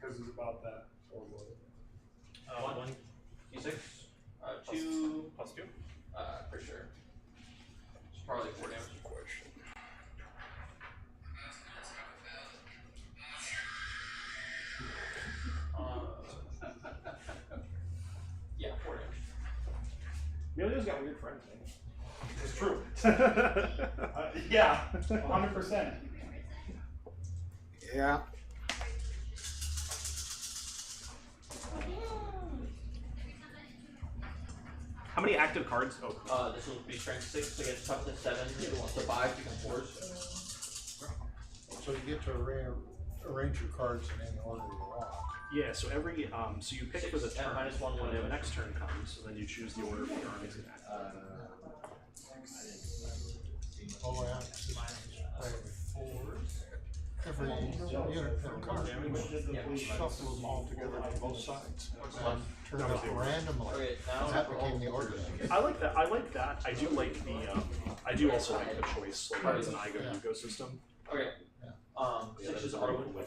S9: because it was about that.1
S4: D6. 2.
S6: +2.
S4: For sure. It's probably 4 damage. Yeah, 4 damage.
S1: Emilio's got weird friends, man.
S9: It's true. Yeah, 100%.
S3: yeah.
S1: How many active cards? Oh,
S4: This will be strength 6 against toughness 7. If it wants to 5, become 4s.
S10: So you get to arrange your cards in any order you want.
S1: yeah. So every so you pick for the
S4: 6
S1: turn.
S4: at -1
S1: When the
S4: damage.
S1: next turn comes, and then you choose the order for your armies in act.
S10: All I have to play every unit pick a card. Shuffle them all together on both sides. Turn it randomly.
S4: Okay,
S10: And that became the order.
S1: I like that. I like that. I do like the. I do also like the choice, like as an IGO ecosystem.
S4: Okay. 6 is auto win.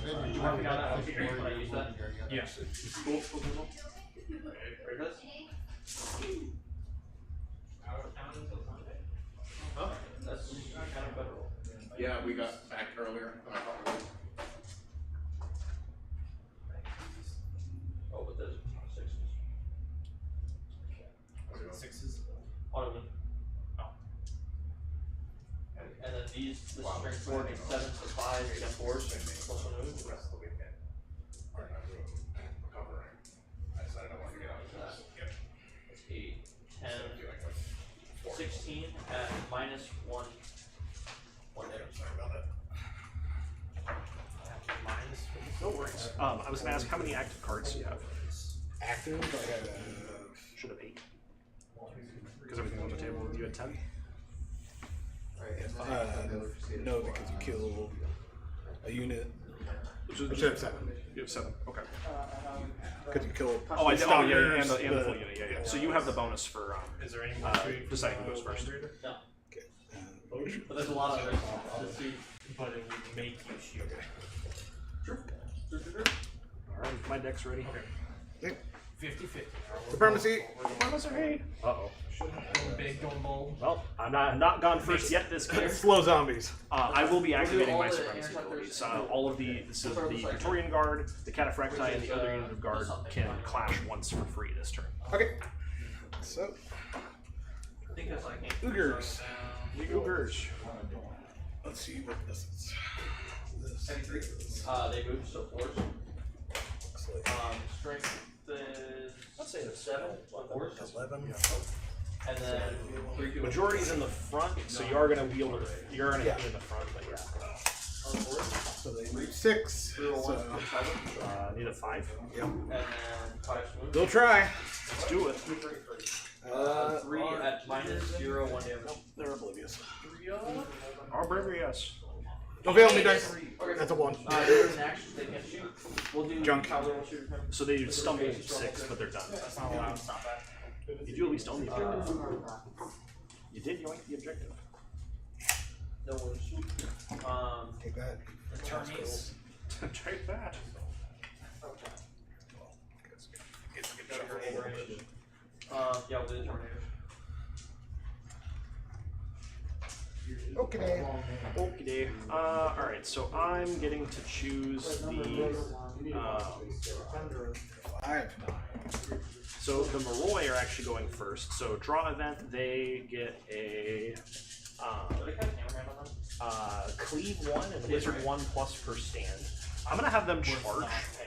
S10: Then
S4: You
S10: you
S4: mark me down that one.
S10: pick
S4: Can
S10: where
S4: I
S10: you
S4: use
S10: want
S4: that?
S10: your units.
S6: Yeah.
S4: Cool, cool, cool. Break this. Oh, that's kind of better.
S11: Yeah, we got back earlier than I thought we would.
S4: Oh, but there's 6s.
S6: 6s.
S4: Auto win.
S6: Oh.
S4: And then these, this is strength 4 against 7s to 5, against 4s. +1 to move.
S11: The rest of the weekend. Or not recovering. I decided I wanted to get out of that.
S4: That's 8, 10,
S11: Instead of doing like 4.
S4: 16 at -1. 1 damage.
S11: Sorry about that.
S1: No worries. I was gonna ask how many active cards do you have?
S3: Active, I have
S1: Should have 8. Because everything on the table. You had 10.
S3: no, because you kill a unit I should have 7.
S1: You have 7. Okay.
S3: Because you killed.
S1: Oh, I did. Oh, yeah, and the full
S3: the-
S1: unit. Yeah. So you have the bonus for
S6: Is there any
S1: deciding who goes first.
S4: No.
S3: Okay.
S4: But there's a lot of others to see.
S6: But it would make you shoot.
S4: Sure.
S1: All right, my deck's ready.
S3: Okay.
S6: 50-50.
S3: Supremacy.
S1: Uh-oh.
S6: Going big, going bold.
S1: Well, I'm not gone first yet this game.
S3: Slow zombies.
S1: I will be activating
S4: all
S1: my
S4: the
S1: supremacy
S4: interceptors.
S1: abilities. All of this is the Praetorian Guard, the Cataphracti, and the other unit of guard can clash once for free this turn.
S3: Okay. So,
S4: I think that's like
S3: Oogers.
S1: The Oogers.
S3: Let's see what this is. This is,
S4: they move, so 4s.
S3: looks like
S4: Strength is,
S1: Let's say it's
S4: 7, 4s.
S3: 11.
S4: And then 3 2
S1: Majority's in the front, so you are going to wield. You're going to be in the front, but yeah.
S3: So they move 6. So,
S1: Need a 5.
S3: yep.
S4: And then 5 smooth.
S3: They'll try.
S1: Let's do it.
S4: 3 at -0, 1 damage.
S3: They're oblivious.
S1: Arbrivious.
S3: Don't fail me, dice. That's a 1.
S4: There's an action they can't shoot. We'll do
S3: Junk.
S4: Calder will shoot him.
S1: So they stumble 6, but they're done.
S6: That's not allowed. It's not bad.
S1: You do at least own the objective. You did yoink the objective.
S4: No one shoot.
S3: Take that.
S6: Attorneys.
S1: Take that.
S4: Yeah, we'll do the Terminators.
S3: Okay.
S1: Okay. Alright, so I'm getting to choose the.
S3: 5.
S1: So the Moroi are actually going first. So draw event, they get a cleave 1 and wizard 1 plus per stand. I'm gonna have them charge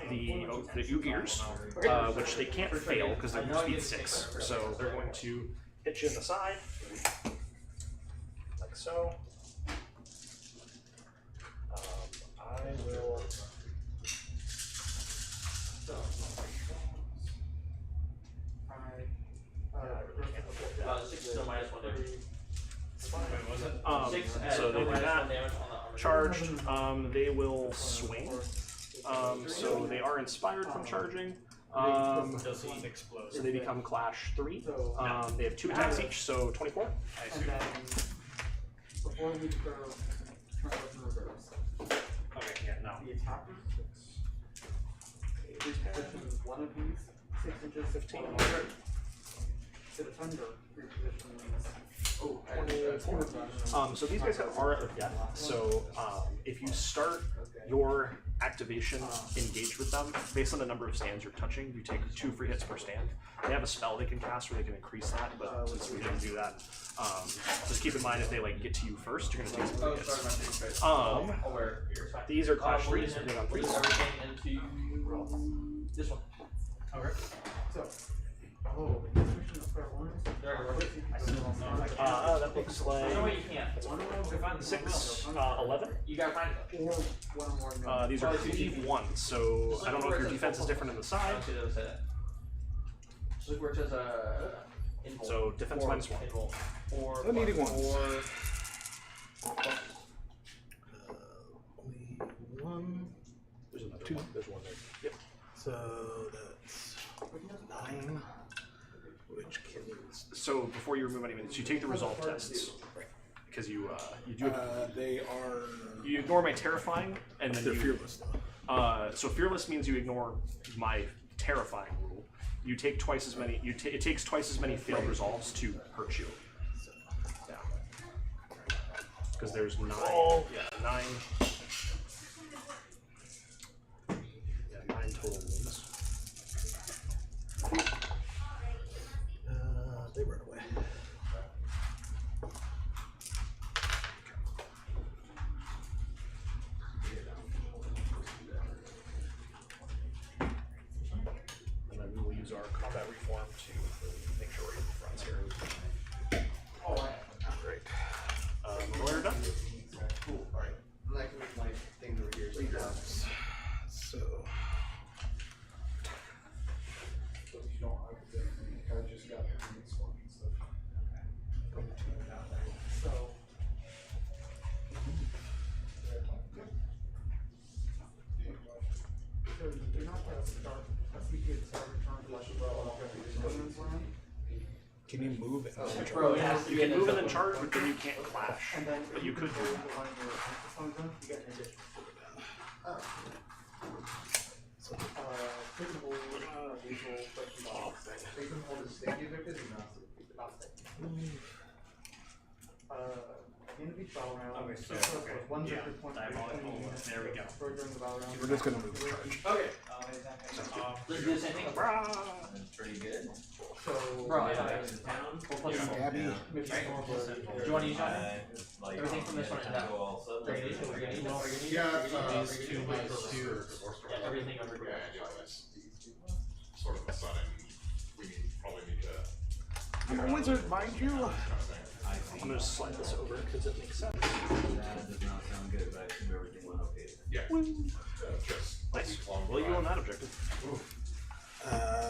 S1: the Oogers, which they can't fail because they're speed 6. So they're going to hit you in the side, like so. I will.
S4: 6 is a -1 damage.
S1: So they do that. Charged. They will swing. So they are inspired from charging.
S6: Doesn't explode.
S1: So they become Clash 3. They have 2 attacks each, so 24.
S8: Before we go, turn over in reverse.
S1: Okay, yeah, no.
S8: The attacker. Each position is one of these 6 inches.
S1: 15.
S8: The defender repositions.
S4: Oh,
S1: 24. So these guys have aura of death. So if you start your activation engage with them, based on the number of stands you're touching, you take 2 free hits per stand. They have a spell they can cast where they can increase that, but since we didn't do that, just keep in mind if they like get to you first, you're gonna take some free hits. These are Clash 3s, so on 3s.
S4: Everything into this one.
S6: Okay.
S8: So, oh, description of square ones.
S1: That looks like
S4: No way you can't.
S1: 6, 11.
S4: You gotta find it.
S8: Or one or more.
S1: These are cleave 1, so I don't know if your defense is different on the
S4: I
S1: side.
S4: don't see the other side. Just look where it says invul.
S1: So defense -1.
S4: Invul. 4.
S3: I'm needing 1.
S1: Only 1. There's another
S3: 2.
S1: one. There's one there. Yep.
S3: So that's 9. Which kills.
S1: So before you remove any minutes, you take the resolve tests.
S3: Right.
S1: Because you do
S3: They are.
S1: you ignore my terrifying and then
S3: They're
S1: you,
S3: fearless though.
S1: So fearless means you ignore my terrifying rule. You take twice as many. It takes twice as many failed resolves to hurt you.
S3: So,
S1: Yeah. Because there's 9. Yeah, 9. Yeah, 9 total wounds.
S3: they run away.
S1: And then we will use our combat reform to make sure we're in the fronts here.
S3: Great.
S1: We're done.
S8: Cool. Alright.
S3: Can you move it?
S7: Bro, it has to
S1: You
S7: be
S1: can
S7: an
S1: move and then
S7: additional.
S1: charge, but then you can't clash. But you could do that.
S8: You get an additional.
S10: Take and hold, visual, question off.
S8: Take and hold the stick, use it, because it's not stick. In the beach battle round.
S6: Okay, so, okay,
S8: One
S6: yeah,
S8: victory point.
S6: diabolical, there we go.
S8: Destroyed during the battle round.
S3: We're just gonna move the charge.
S7: Okay.
S6: Uh,
S7: Let's do the same thing.
S4: That's pretty good.
S8: So.
S7: Bro,
S6: yeah,
S7: yeah.
S6: back to town.
S3: Abby.
S8: Maybe
S7: Right.
S8: more, but-
S7: Do you want to use shotgun?
S4: Like,
S7: Everything from this one and that.
S4: go also.
S7: Are you gonna need- are you gonna need- are you gonna need-
S2: Yeah,
S7: are you gonna need-
S6: these two, these two.
S7: Yeah, everything over here.
S11: Yeah, yeah, that's sort of the sun, and we probably need to.
S3: I'm a wizard, mind you.
S11: Kind of thing.
S1: I'm gonna slide this over because it makes sense.
S4: That does not sound good, but I assume everything went okay.
S11: Yeah. Just
S1: Nice.
S11: long
S1: Well, you
S11: drive.
S1: own that objective.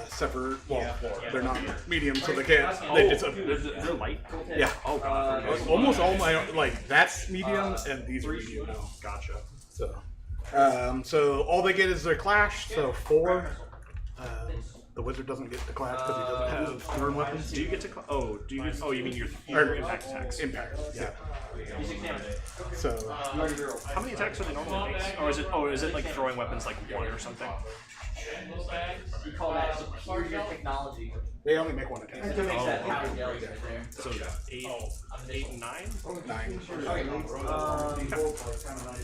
S3: Separate. Well,
S6: Yeah.
S3: they're not medium, so they can't.
S1: Oh,
S3: They just.
S1: they're light.
S3: Yeah.
S1: Oh god.
S7: Uh,
S1: Okay.
S3: Almost all my like that's medium and these are medium now.
S1: Gotcha.
S3: So all they get is their clash. So 4. The wizard doesn't get to clash because he doesn't have burn weapons.
S1: Do you get to? Do you? Oh, you mean your
S3: Or
S1: impact attacks?
S3: Impact. Yeah.
S7: D6 damage.
S3: So
S7: You already drew.
S1: How many attacks are they normally make? Or is it? Oh, is it like throwing weapons like 1 or something?
S7: You call that superior technology.
S3: they only make 1
S7: It
S3: attack.
S7: makes that power yells right there.
S1: So 8 and 9.
S3: 9.
S7: Okay.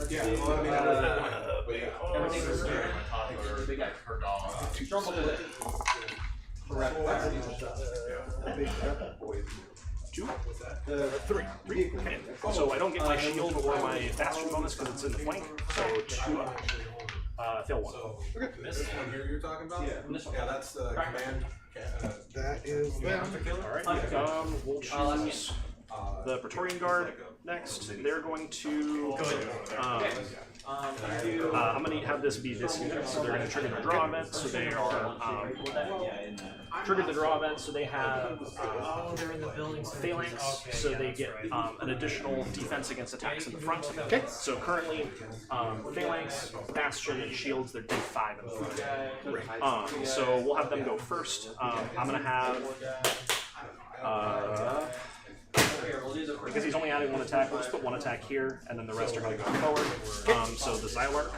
S8: Yeah,
S7: well,
S8: I mean,
S7: Everything was there.
S11: Toddler,
S7: Big guy.
S11: her dog.
S7: Jump with it.
S1: Two?
S3: 3.
S1: Okay. So I don't get my shield or my faster bonus because it's in the flank. So 2 up. Fail 1.
S2: This one here you're talking about?
S7: This one.
S2: Yeah, that's the command.
S3: That is them.
S1: Alright. We'll choose the Praetorian Guard next. They're going to. I'm going to have this be this unit, so they're going to trigger the draw event. So they are trigger the draw event. So they have
S6: They're in the building.
S1: phalanx, so they get an additional defense against attacks in the front.
S3: Okay.
S1: So currently, phalanx, bastion, and shields they're D5 in the front. So we'll have them go first. I'm going to have. Because he's only adding 1 attack, we'll just put 1 attack here, and then the rest are going to go forward. So the Xylark,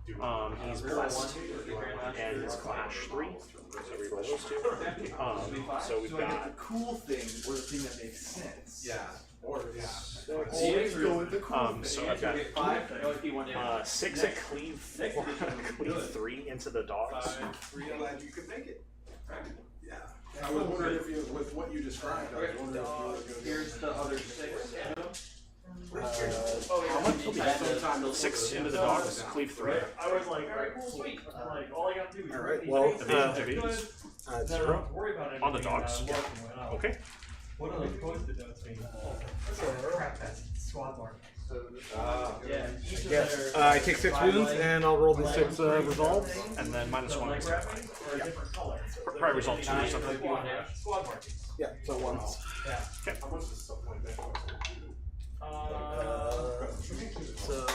S1: he's blessed, and his clash 3. So we roll those 2. So we've got
S8: cool thing or the thing that makes sense.
S2: Yeah. Or, yeah.
S8: Always go with the cool
S1: so I've got
S7: 5.
S1: 6 at cleave 3 into the dogs.
S2: I'm glad you could make it. Yeah. I was wondering if you, with what you described, I was wondering if you were going to.
S7: Here's the other 6.
S1: How much? 6 into the dogs, cleave 3.
S6: I was like, alright, cool, sweet. Like, all I got to do is.
S3: Alright, well,
S1: Evasions.
S6: Then I don't
S3: 0.
S6: have to worry about it.
S1: On the dogs? Okay.
S6: What are those post-it notes mean? Crap, that's squad mark. Yeah. Each of
S3: Yes.
S6: their-
S3: I take 6 wounds and I'll roll the 6 resolves.
S1: And then -1 next
S6: Or
S1: time.
S6: a different color.
S1: Probably resolve 2 or something.
S6: Squad markings.
S3: Yeah, so once.
S6: Yeah.
S2: How much does stuff like that cost?
S3: So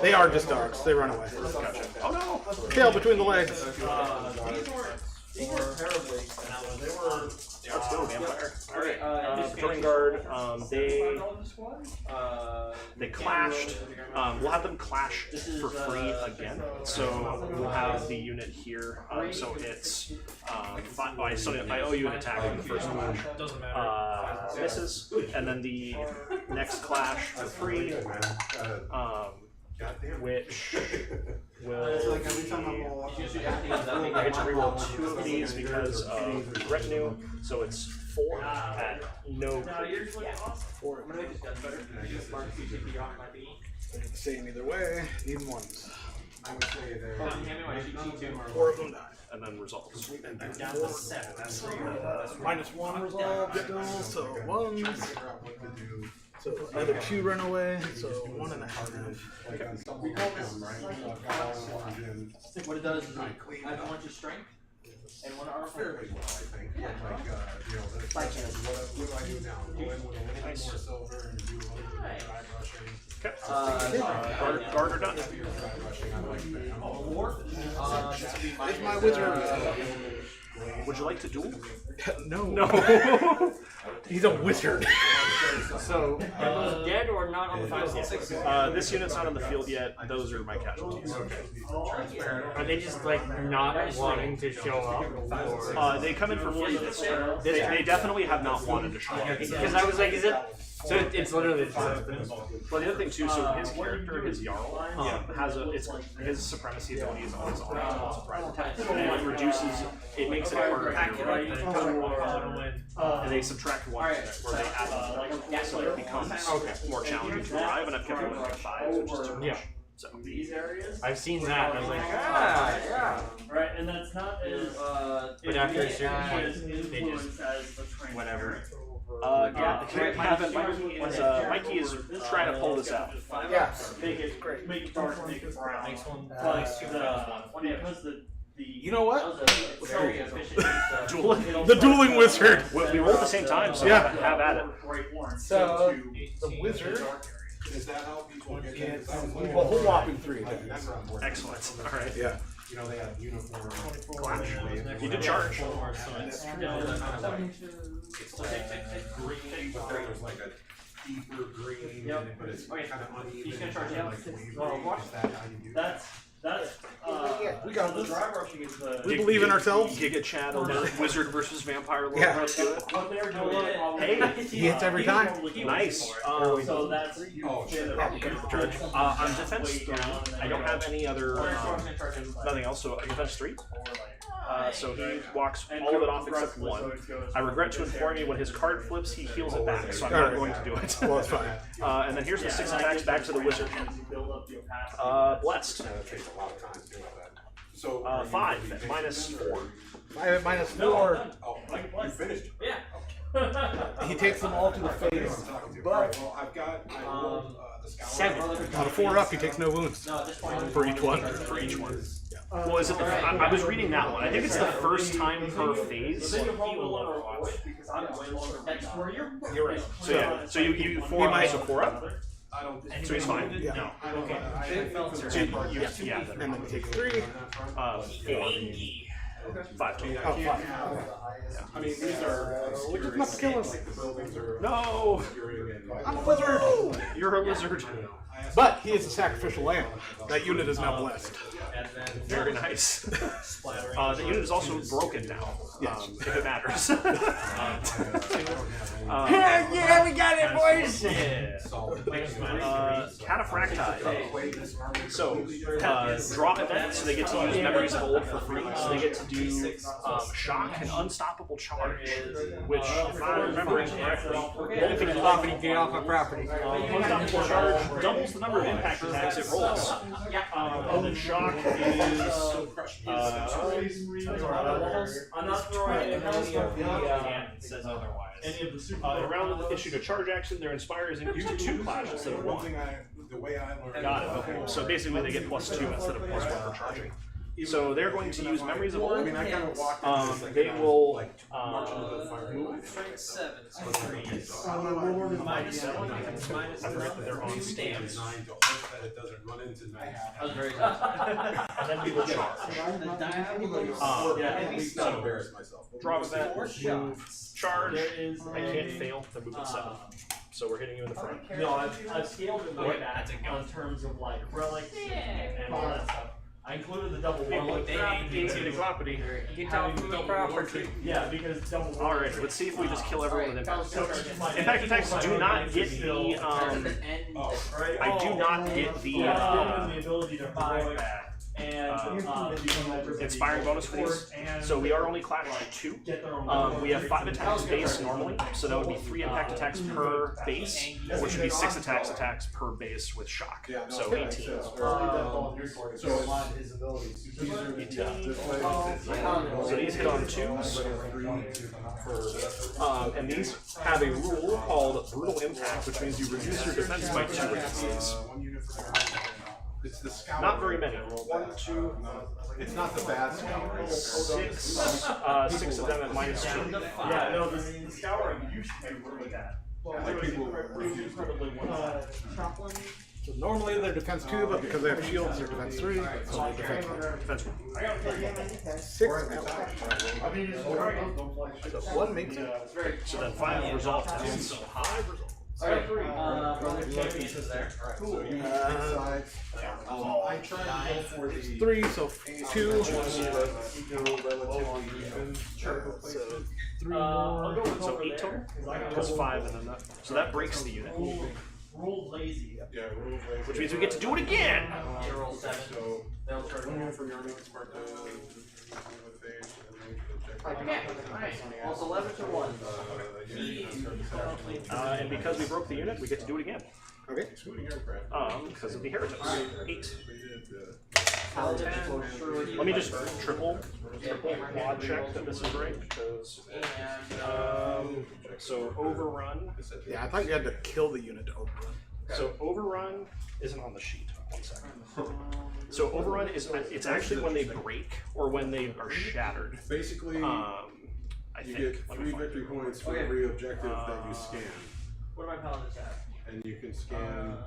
S3: they are just dogs. They run away.
S1: Gotcha. Oh no!
S3: Tail between the legs.
S7: These weren't terribly.
S1: Let's go, vampire. Alright, Praetorian Guard, they clashed. We'll have them clash for free again. So we'll have the unit here. So it's I owe you an attack on the first clash.
S6: Doesn't matter.
S1: Misses, and then the next clash for free, which will
S2: Like every time I'm all up.
S1: I get to reroll 2 of these because of retinue, so it's 4 at no.
S7: I'm gonna make this gun better. Mark, you take the rock, my thingy.
S3: The same either way. Need ones.
S2: I would say they're.
S7: Hold on, hand me my cheat sheet too.
S3: 4 of them die.
S1: And then resolves.
S6: Down to 7. That's
S3: -1 resolve still, so ones.
S2: Figure out what to do.
S3: So other 2 run away, so 1.5.
S2: Like on some right?
S7: What it does is it adds 1 to strength.
S4: And when our
S2: fairly well, I think. You know, the question is, what do I do now? Go in with a little more silver and do a little bit of dry brushing.
S1: Okay. Garter done.
S2: Heavier dry brushing, I like that.
S3: It's my wizard.
S1: Would you like to duel?
S3: No.
S1: No.
S3: He's a wizard.
S1: So,
S4: are those dead or not on the field?
S1: this unit's not on the field yet. Those are my casualties.
S6: Are they just like not wanting to show up? Or?
S1: They come in for free this turn. They definitely have not wanted to show up.
S6: Because I was like, is it? So it's literally just.
S1: Well, the other thing too, so his character, his Jarl, has his supremacy ability is on his arm as a surprise attack, and it reduces, it makes it harder to and they subtract one from it, where they add so it becomes more challenging to arrive, and I've kept it with like 5, which is too much. So
S6: these areas. I've seen that, and I was like, yeah.
S4: Right, and that's not as.
S6: But after a certain point, they just whatever.
S1: Mikey is trying to pull this out.
S3: Yeah.
S4: Make it great. Make it dark, make it brown.
S6: Next one.
S4: Because
S3: You know what?
S4: very efficient.
S1: Dueling.
S3: The dueling wizard.
S1: We roll at the same time, so
S3: Yeah.
S1: have at it.
S3: So the wizard
S2: Does that help people get in?
S3: gets a whole whopping 3 attacks.
S1: Excellent. All right.
S3: Yeah.
S2: You know, they have uniform.
S1: Clash. You did charge.
S2: It's like green, but there's like a deeper green, but it's kind of uneven.
S4: He's gonna charge
S2: like
S4: out.
S2: wavering.
S4: Well,
S2: Is that how you do that?
S4: That's
S3: We got
S4: the
S3: this.
S4: dry brushing is the.
S3: We believe in ourselves.
S1: Giga Chad or Wizard versus Vampire.
S3: Yeah.
S1: Let's do it.
S4: What they're doing.
S1: Hey,
S3: He hits every time.
S1: Nice.
S4: So that's.
S2: Oh, shit.
S3: Charge.
S1: On defense 3, I don't have any other, nothing else, so defense 3. So he walks all of it off except 1. I regret to inform you when his card flips, he heals it back, so I'm not going to do it.
S3: Well, it's fine.
S1: And then here's the 6 attacks back to the wizard. Blessed.
S2: That takes a lot of time to do that. So
S1: 5 at -4.
S3: 5 at -4.
S2: oh, you finished?
S4: Yeah.
S3: He takes them all to the face.
S2: But well, I've got the scout.
S6: 7.
S3: On a 4 up, he takes no wounds.
S4: No, at this point.
S3: For each one.
S1: For each one. Well, is it the, I was reading that one. I think it's the first time per phase.
S4: Because I'm way longer. That's where
S3: You're right.
S1: So yeah, so you 4 up, so 4 up.
S2: I don't.
S1: So he's fine.
S3: Yeah.
S6: No.
S4: Okay.
S1: So yeah,
S3: And then he takes 3.
S1: 4. 5 total.
S3: Oh, 5.
S2: I mean, these are.
S3: We're just about to kill him.
S2: Like the buildings are.
S1: No!
S3: I'm a wizard!
S1: You're a wizard.
S3: But he is a sacrificial lamb. That unit is now blessed.
S1: Very nice. The unit is also broken now, if it matters.
S6: Yeah, we got it, boys!
S1: Cataphracti. So, draw events, so they get to use Memories of Old for free. So they get to do Shock and Unstoppable Charge, which, if I'm remembering correctly,
S6: Property, get off my property.
S1: Unstoppable Charge doubles the number of impact attacks it rolls. And then Shock is...
S4: I'm not throwing any of the.
S6: Says otherwise.
S4: Any of the super.
S1: Around the issued a charge action, their Inspire is increased to 2 clash instead of 1.
S2: The way I learned.
S1: Got it, okay. So basically they get +2 instead of +1 for charging. So they're going to use Memories of Old.
S2: I kind of walked
S1: They will
S2: move.
S6: 7.
S1: minus 7. I forget that they're on
S6: Stamps.
S2: 9 to hope that it doesn't run into 9.
S6: That was very good.
S1: And then we will charge.
S2: Not embarrass myself.
S1: Draw event, move, charge. I can't fail. They're moving 7. So we're hitting you in the front.
S4: No, I've scaled it way back in terms of like relics and all that stuff. I included the double one.
S1: Property.
S6: Get down to the property.
S4: Yeah, because double.
S1: Alright, let's see if we just kill everyone with impact attacks. Impact attacks do not get the I do not get the
S4: the ability to buy back. And
S1: inspiring bonus for these. So we are only clashed 2. We have 5 attacks base normally, so that would be 3 impact attacks per base, which would be 6 attacks per base with shock. So 18. So these hit on 2s. And these have a rule called Brutal Impact, which means you reduce your defense by 2 against these.
S2: It's the scout.
S1: Not very many. 1, 2,
S2: It's not the bad scout.
S1: 6. 6 of them at -2.
S9: Yeah, no, the scouring used to be really bad.
S2: Like people refuse to.
S3: So normally they're defense 2, but because they have shields, they're defense 3. So they're defense 1.
S1: Defense 1.
S3: 6
S9: I mean, it's like,
S3: So 1 makes it.
S1: So then 5 resolve tests. 5 resolve.
S4: Champions there.
S2: So you sides. I tried to go for the
S3: 3, so 2.
S2: relatively even.
S3: So 3
S4: I'll
S3: more.
S4: go with
S1: So
S4: over
S1: 8
S4: there.
S1: total? Plus 5 and then that. So that breaks the unit.
S9: rule lazy.
S2: Yeah, rules lazy.
S1: Which means we get to do it again!
S4: You roll 7.
S2: So,
S4: They'll turn.
S2: one more from your notes, Martha.
S4: Okay, alright. Well, it's 11 to 1.
S1: And because we broke the unit, we get to do it again.
S3: Okay.
S1: Because of the inheritance. 8.
S4: Paladin,
S1: Let me just triple quad check that this is right, because so overrun.
S3: Yeah, I thought you had to kill the unit to overrun.
S1: So overrun isn't on the sheet. 1 second. So overrun is it's actually when they break or when they are shattered.
S2: Basically,
S1: I
S2: you
S1: think.
S2: get 3 victory points for every objective that you scan,
S4: what do my paladins have?
S2: and you can scan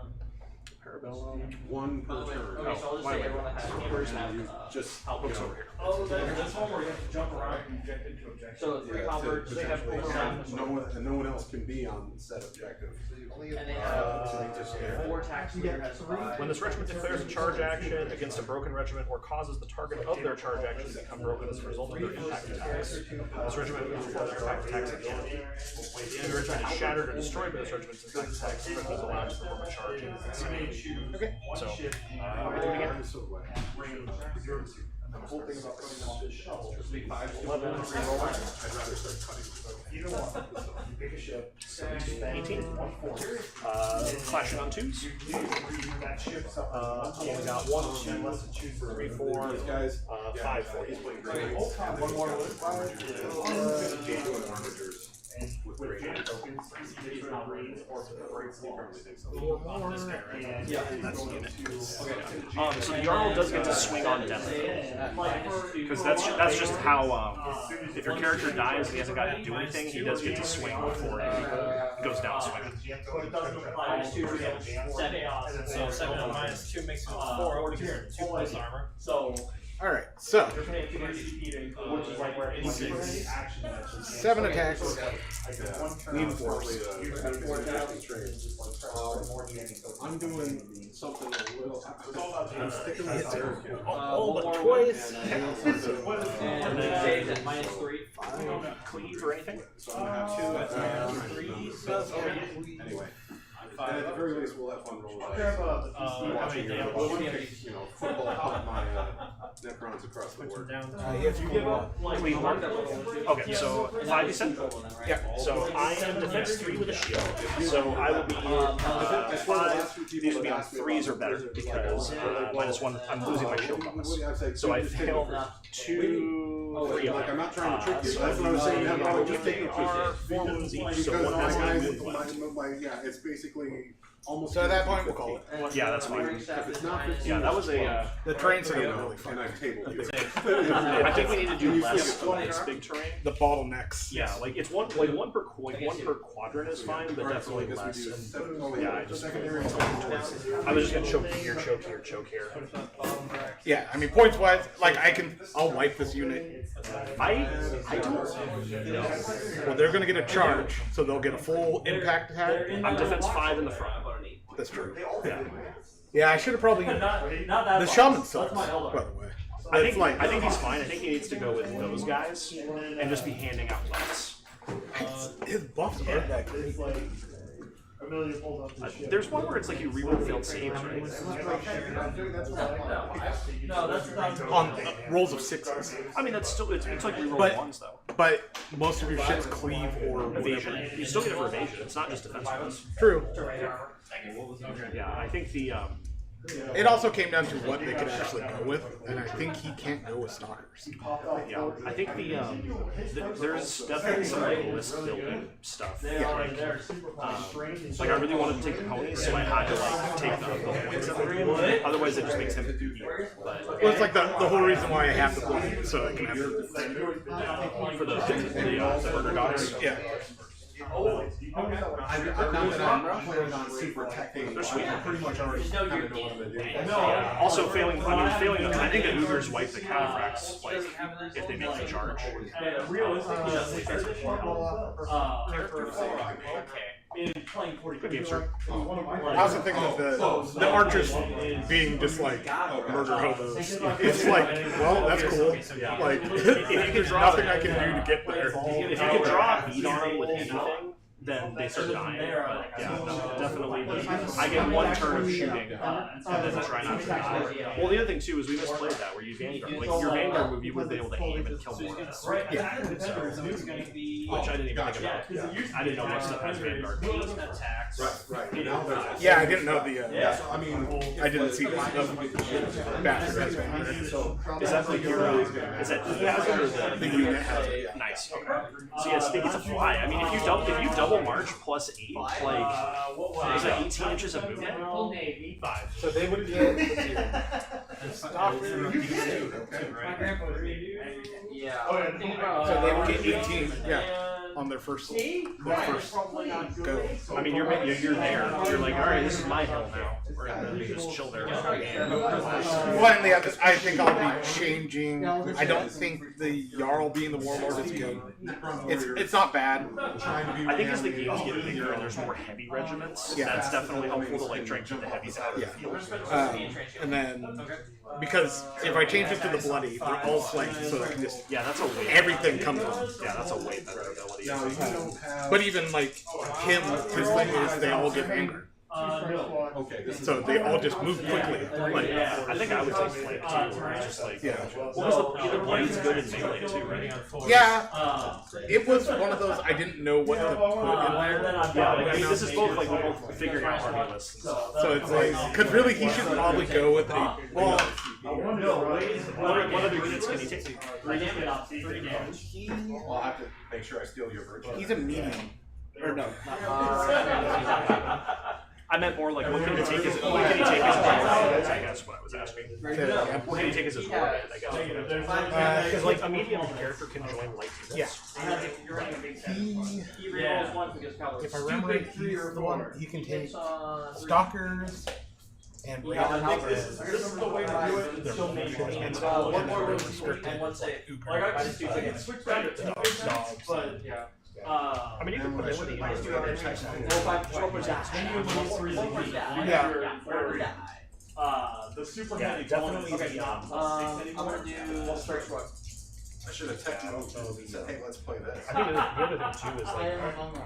S1: Parabellum.
S2: 1 per turn.
S4: Okay, so I'll just say everyone that has hammers have
S2: Just
S1: Looks over here.
S9: Oh, that's one where you have to jump around and inject into objectives.
S4: So 3 halberds, they have overrun.
S2: no one else can be on said objective.
S4: And they have 4 attacks, leader has 5.
S1: When this regiment declares a charge action against a broken regiment or causes the target of their charge action to become broken as a result of their impact attacks, this regiment will perform their impact attacks again. If the regiment is shattered or destroyed by this regiment's impact attacks, the regiment is allowed to perform a charge.
S3: Okay.
S1: So, we do it again.
S2: I'm so glad.
S9: The whole thing about putting them on the shelf.
S4: This will be 5.
S1: 11,
S2: I'd rather start cutting.
S9: Either one. You pick a ship.
S1: 18. Clashing on 2s.
S9: That ship's up.
S1: I only got 1, 2, 3, 4,
S2: These guys,
S1: 5 for
S2: he's
S1: you.
S2: playing great.
S9: One more with
S2: Armatures.
S9: and with jam tokens, these are green or breaks walls. And
S1: Yeah,
S9: that's the unit.
S1: So the Jarl does get to swing on death. Because that's just how, if your character dies and he hasn't got to do anything, he does get to swing before he goes down swinging.
S9: But it doesn't apply to
S6: 7. So 7 and -2 makes it 4 over here. 2 plus armor.
S9: So
S3: Alright, so
S9: you're paying 2 CP to, which is like where any action that's
S3: 7 attacks.
S2: Need 4. I'm doing something a little. I'm sticking with American.
S3: But twice.
S4: And then Dave's at -3.
S1: Cleave or anything?
S2: So I'm gonna have 2 anyway. And at the very least, we'll have fun rolling dice. Watching your football pop my Necrons across the board.
S1: You give up? Okay, so 5 you said? Yeah, so I am defense 3 with a shield. So I will be 5. These will be on 3s or better because -1, I'm losing my shield bonus. So I fail 2, 3 of
S2: Like, I'm
S1: them.
S2: not trying to trick you, that's what I was saying. You have all the
S1: They are 4 wounds each, so
S2: because
S1: one
S2: my
S1: has 9
S2: guys,
S1: wounds left.
S2: yeah, it's basically almost.
S3: So at that point, we'll call it.
S1: Yeah, that's fine.
S2: If it's not 15,
S1: Yeah, that was a.
S3: The trains are really fun.
S2: and I've tabled you.
S1: I think we need to do less of this big terrain.
S3: The bottlenecks.
S1: Yeah, like it's one per quadrant is fine, but definitely less. And, yeah, I just I was just gonna choke here, choke here, choke here.
S3: Yeah, I mean points wise, like I'll wipe this unit.
S1: I don't know.
S3: Well, they're gonna get a charge, so they'll get a full impact attack.
S1: I'm defense 5 in the front.
S3: That's true.
S1: Yeah.
S3: Yeah, I should have probably.
S9: not that
S3: The
S9: far.
S3: shaman sucks,
S9: That's my elder.
S3: by the way.
S1: I think he's fine. I think he needs to go with those guys and just be handing out buffs.
S3: His buffs aren't that great.
S9: It's like Amelia pulls up the ship.
S1: There's one where it's like you reroll failed saves, right?
S4: No, that's not.
S3: On rolls of 6s.
S1: I mean that's still it's like reroll
S3: But-
S1: 1s though.
S3: But most of your shit's cleave or
S1: Evasion. You still get it for evasion. It's not just defense bonus.
S3: True.
S1: Yeah, I think the
S3: It also came down to what they could actually go with, and I think he can't go with stalkers.
S1: Yeah, I think there's definitely some like list building stuff. Like I really wanted to take the ponies, so I had to like take the points of it. Otherwise, it just makes him easier. But
S3: Well, it's like the whole reason why I have the blade, so I can have
S1: for the burger dogs.
S3: Yeah.
S2: I found that I'm planning on super attacking.
S1: They're sweet.
S2: I pretty much already kind of know what I'm gonna do.
S1: Also failing. I think the Ubers wipe the cataphracts like if they make the charge. Good game, sir.
S3: I also think that the archers being just like murder hobos. It's like, well, that's cool. Like, there's nothing I can do to get there.
S1: If you can draw a beat on them with anything, then they start dying. But yeah, no, definitely. I get one turn of shooting, and then try not to die. Well, the other thing too is we misplayed that where you Vanguard. Like your Vanguard move, you would have been able to aim and kill more of them.
S3: Yeah.
S1: Which I didn't even think about. I didn't know my stuff has Vanguard.
S2: Right. Now there's
S3: Yeah, I didn't know the.
S2: yeah. I mean,
S3: I didn't see the bastard has Vanguard.
S1: Is that like your? Is that he has it or the unit has it? Nice. Okay. So yeah, it's a fly. I mean, if you double march plus 8, like is it 18 inches of movement?
S3: So they would get.
S7: Yeah.
S3: So they would get 18. Yeah. On their first go.
S1: I mean, you're there. You're like, all right, this is my hill now. Or then you just chill there.
S3: Well, and I think I'll be changing. I don't think the Jarl being the warlord is good. It's not bad.
S1: I think as the games get bigger and there's more heavy regiments, that's definitely helpful to like try and keep the heavies out of the field.
S3: And then because if I change it to the bloody, they're all flanked, so I can just
S1: that's a way
S3: everything comes on.
S1: Yeah, that's a way better ability.
S3: But even like him, his thing is they all get angry.
S2: okay.
S3: So they all just move quickly. Like,
S1: I think I would take flank too, where it's just like, well, the blind's good in melee too, right?
S3: yeah, it was one of those I didn't know what to put in there.
S1: Yeah, like, I mean, this is both like we're both figuring out army lists and stuff.
S3: So it's like, because really he should probably go with a, well,
S1: what other units can he take?
S7: 3 damage.
S2: I'll have to make sure I steal your virtue.
S3: he's a medium. Or no.
S1: I meant more like what can he take as a warhead, I guess what I was asking. What can he take as his warhead, I guess. Because like a medium character can join light units.
S3: If I remember right, he's the one, he can take stalkers and
S7: This is the way to do it. Still one more restricted and one safe. Like I can switch back to dogs, but yeah.
S1: I mean, you can put it with the
S9: The super heavy
S1: definitely.
S7: I'm gonna do strike squad.
S2: I should have texted him and said, hey, let's play this.
S1: I think the other thing too is like,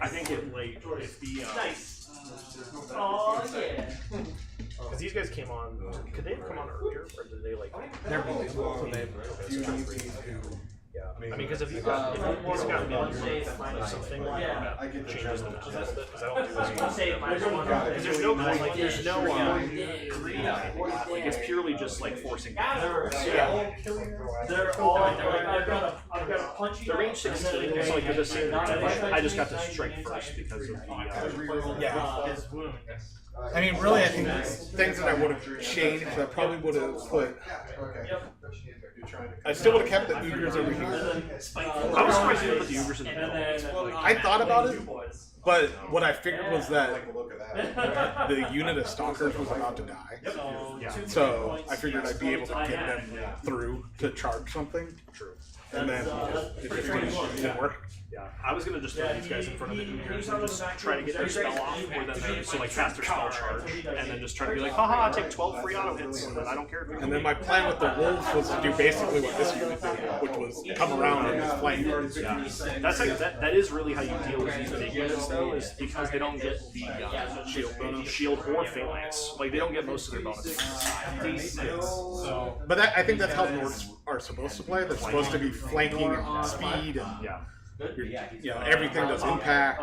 S1: I think it like if the
S7: Oh yeah.
S1: because these guys came on, could they have come on earlier, or did they like?
S3: they're medium, so they
S1: Yeah, I mean, because if these got millions or something like that,
S2: I get the
S1: changes the
S2: general.
S1: match a little bit, because I don't do this one.
S7: Save my
S1: Because there's no like, there's no like it's purely just like forcing.
S7: They're all. I've got a punchy.
S1: The range 16 is like the same. I just got to strike first because of the.
S3: his wound. I mean, really, I think things that I would have changed, I probably would have put. I still would have kept the Ubers over here.
S1: I was surprised you put the Ubers in the middle.
S3: I thought about it, but what I figured was that the unit of stalkers was about to die. So I figured I'd be able to get them through to charge something.
S1: True.
S3: And then it just didn't work.
S1: Yeah, I was gonna just throw these guys in front of the Ubers and just try to get their spell off, or then so like faster spell charge, and then just try to be like, haha, take 12 free auto hits, and then I don't care if you.
S3: And then my plan with the wolves was to do basically what this unit did, which was come around and just flank.
S1: Yeah, that's like, that is really how you deal with these big units though, is because they don't get the shield or phalanx. Like they don't get most of their bonuses.
S3: But I think that's how Nords are supposed to play. They're supposed to be flanking and speed and everything does impact.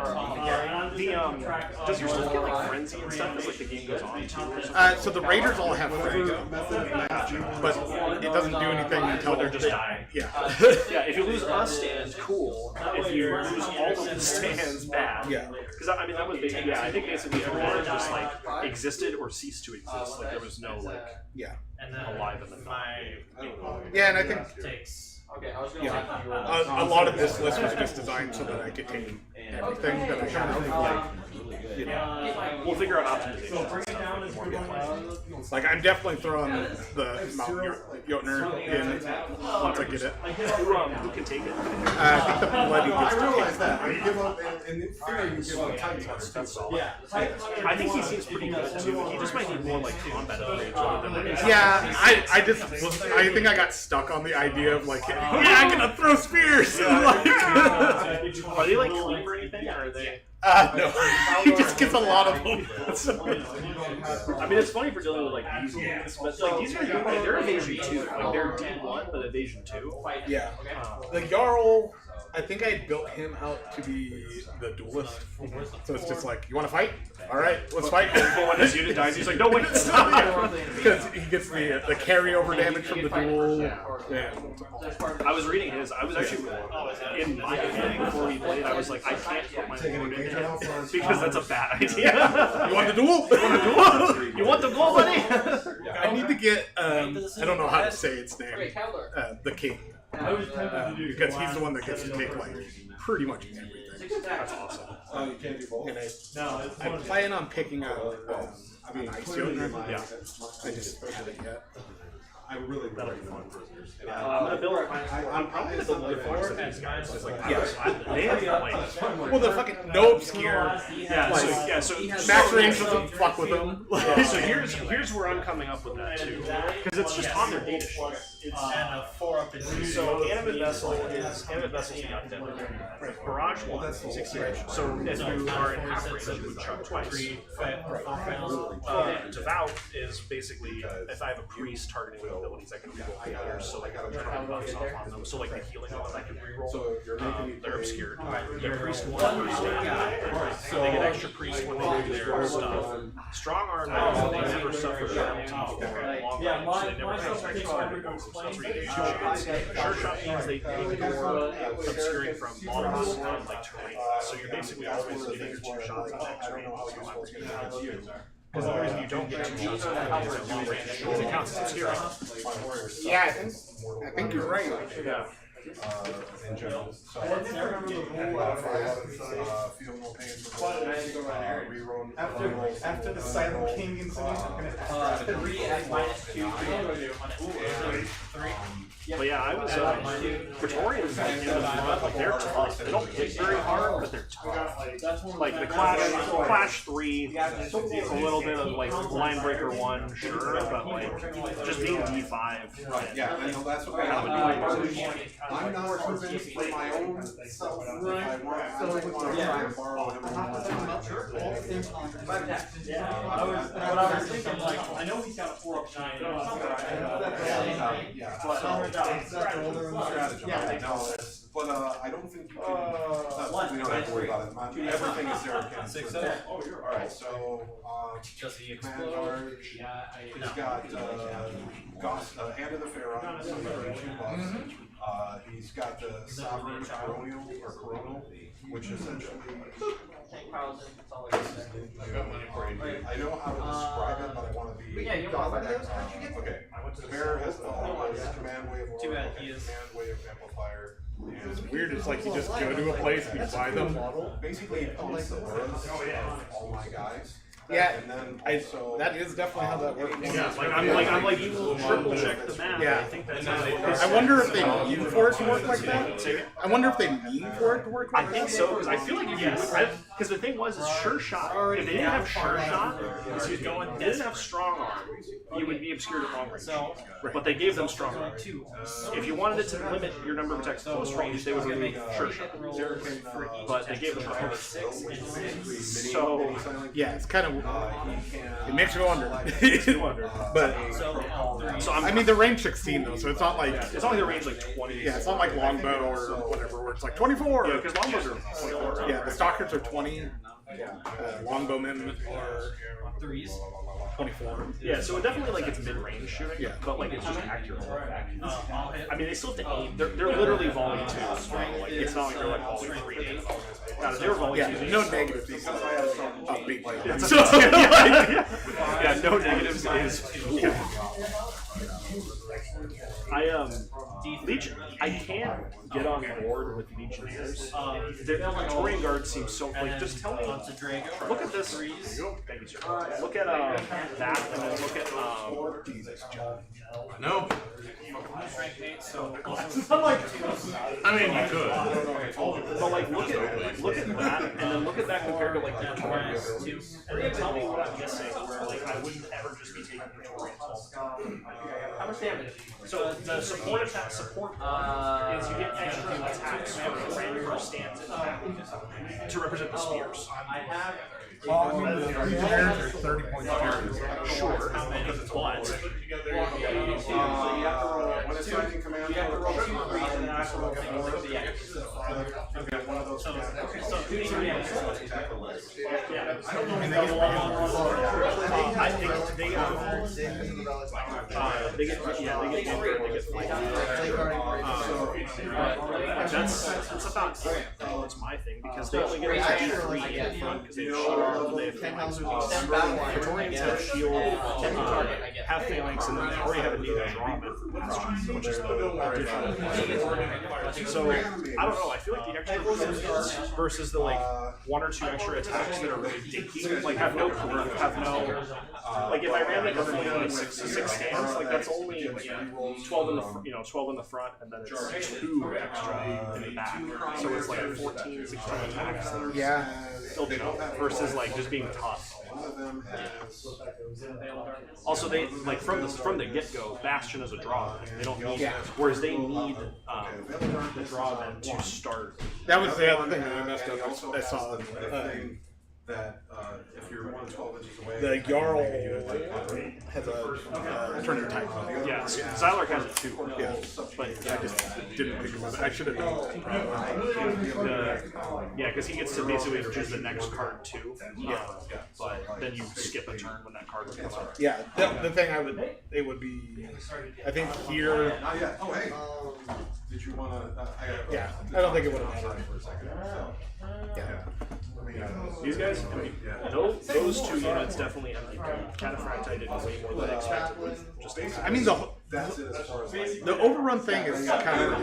S1: Does your stuff get like frenzy and stuff as like the game goes on too? Or something?
S3: So the Raiders all have frenzy, but it doesn't do anything until
S1: they're just dying.
S3: Yeah.
S1: Yeah, if you lose a stand, cool. If you lose all of the stands, bad.
S3: Yeah.
S1: Because I mean, that was basically, I think basically everyone just like existed or ceased to exist. Like there was no like alive in the night.
S3: Yeah, and I think
S4: Okay, I was gonna
S3: a lot of this list was just designed so that I could take everything that I have.
S1: We'll figure out optimization.
S3: Like I'm definitely throwing the Mount Jotner in once I get it.
S1: Who can take it?
S3: I think the bloody gets
S2: I
S3: to
S2: realize
S3: take
S2: that. You give up, and in theory, you give up time test.
S1: That's solid. I think he seems pretty good too. He just might need more like combat upgrades rather than like.
S3: Yeah, I think I got stuck on the idea of like, yeah, I'm gonna throw spears.
S1: Are they like clean or anything? Or are they?
S3: No, he just gets a lot of them.
S1: I mean, it's funny for dealing with like these units, but like these are they're evasion 2. Like they're D1, but evasion 2.
S3: Yeah, the Jarl. I think I built him out to be the duelist. So it's just like, you want to fight? All right, let's fight.
S1: But when his unit dies, he's like, no, wait, stop.
S3: Because he gets the carryover damage from the duel. Yeah.
S1: I was reading his. I was actually in my head before we played. I was like, I can't put my board in here because that's a bad idea.
S3: You want the duel?
S1: You want the duel? You want the duel, buddy?
S3: I need to get. I don't know how to say its name. The king. Because he's the one that gets to take like pretty much everything.
S1: That's awesome.
S2: You can't do both.
S3: And I plan on picking up an ice Jotner.
S1: Yeah.
S3: I just haven't yet.
S2: I really
S1: That'll be fun. I'm gonna build. I'm probably gonna build like 5 of these guys. It's like they have like.
S3: Well, the fucking no obscure.
S1: So
S3: max range doesn't fuck with them.
S1: So here's where I'm coming up with that too, because it's just on their data sheet. So Animate Vessel is not dead. Barrage 1, 60 range. So if you are in half range, you would chug twice. Devout is basically if I have a priest targeting with abilities, I can reroll the others, so like I'm trying buffs off on them. So like the healing one, I can reroll. They're obscured. The priest one, so they get extra priest when they do their stuff. Strong arm, they never suffer penalty for long range, so they never have extra target bonuses. That's where you use your chance. Sure shot means they ignore obscuring from models and like terrain. So you're basically always getting your 2 shots on next range. Because the reason you don't get 2 shots on that is long range because it counts as obscuring.
S3: Yeah, I think you're right.
S1: Yeah.
S2: In general. So, feel no pain for reroll.
S9: After the Silent King incident, I'm gonna
S4: 3 at -2.
S1: But yeah, I was Praetorians like they're tough. They don't hit very hard, but they're tough. Like the Clash 3, a little bit of like Line Breaker 1, sure, but like just being D5.
S2: Right. Yeah, I know that's what I'm not convinced for my own self. If I want, I don't want to try and borrow him.
S4: I was thinking, like, I know he's got a 4-up-9.
S2: That's a whole different strategy. But I don't think you can. We don't have to worry about it. Everything is Sarah Ken. Alright, so Command Guard. He's got Hand of the Pharaoh, so he's 2 bucks. He's got the Sovereign Coronal, which essentially. I know how to describe it, but I want to be. Okay. The bear has the command wave aura, command wave amplifier.
S3: It's weird. It's like you just go to a place and you buy them.
S2: Basically, it pumps the auras of all my guys.
S3: Yeah,
S2: and then
S3: that is definitely how that works.
S1: Yeah, I'm like you will triple check the map.
S3: Yeah.
S1: I think that's how they
S3: I wonder if they mean for it to work like that. I wonder if they mean for it to work like that.
S1: I think so, because I feel like if you because the thing was sure shot. If they didn't have sure shot, they didn't have strong arm, you would be obscured at long range. But they gave them strong arm. If you wanted it to limit your number of attacks close range, they would remove sure shot. But they gave them strong arm. So
S3: yeah, it's kind of It makes you wonder. But
S1: So
S3: I mean, the range 16 though, so it's not like
S1: it's only the range like 20.
S3: yeah, it's not like longbow or whatever where it's like 24.
S1: Yeah, because longbows are 24.
S3: Yeah, the stalkers are 20. Longbowmen are 24.
S1: Yeah, so it definitely like it's mid-range shooting,
S3: Yeah.
S1: but like it's just accurate. I mean, they still have to aim. They're literally volley 2s, so like it's not like they're like volley 3. Now, they're volley
S3: Yeah,
S1: 2s.
S3: no negatives because I have some upbeat like that.
S1: So, yeah, no negatives is. Yeah. Legion. I can get on board with Legionnaires. The Praetorian Guard seems so like. Just tell me. Look at this. Thank you, sir. Look at that, and then look at
S11: No.
S1: I'm like,
S11: I mean, you could.
S1: but like, look at that, and then look at that compared to like the Praetorians, and then tell me what I'm missing. Where like I wouldn't ever just be taking Praetorians. How much damage? So the support attack is you get extra attacks for random stands in the back to represent the spears.
S10: Well, I mean, the Legionnaires are 30 points superior.
S1: Sure, but
S2: when assigning command
S4: You have to roll 2 3 and then I have to roll 4 for the X.
S2: okay, one of those
S1: I think they get that's about it's my thing because they only get extra 3 in front because they have shield, they have phalanx. Praetorians have shield, have phalanx, and then they already have a need to draw them, which is so I don't know. I feel like the extra versus the like 1 or 2 extra attacks that are really dinky, like have no curve, have no like if I ran like a 6 stands, like that's only 12 in the 12 in the front, and then it's 2 extra in the back. So it's like 14, 16 attacks that are still versus like just being tough. Also, they like from the get-go, Bastion is a draw. They don't need, whereas they need the draw then to start.
S3: That was the other thing that I messed up. I saw
S2: that if you're more than 12 inches away,
S3: the Jarl has a turn type.
S1: Yeah, Zylark has it too.
S3: Yeah, but I just didn't think about it. I should have done it.
S1: Yeah, because he gets to basically choose the next card too. But then you skip a turn when that card would come out.
S3: Yeah, the thing it would be, I think here.
S2: Not yet. Oh, hey. Did you want to?
S3: Yeah, I don't think it would have mattered
S2: for a second.
S3: Yeah.
S1: These guys, I mean, those 2 units definitely have like Cataphracti did way more than I expected.
S3: I mean the overrun thing is kind of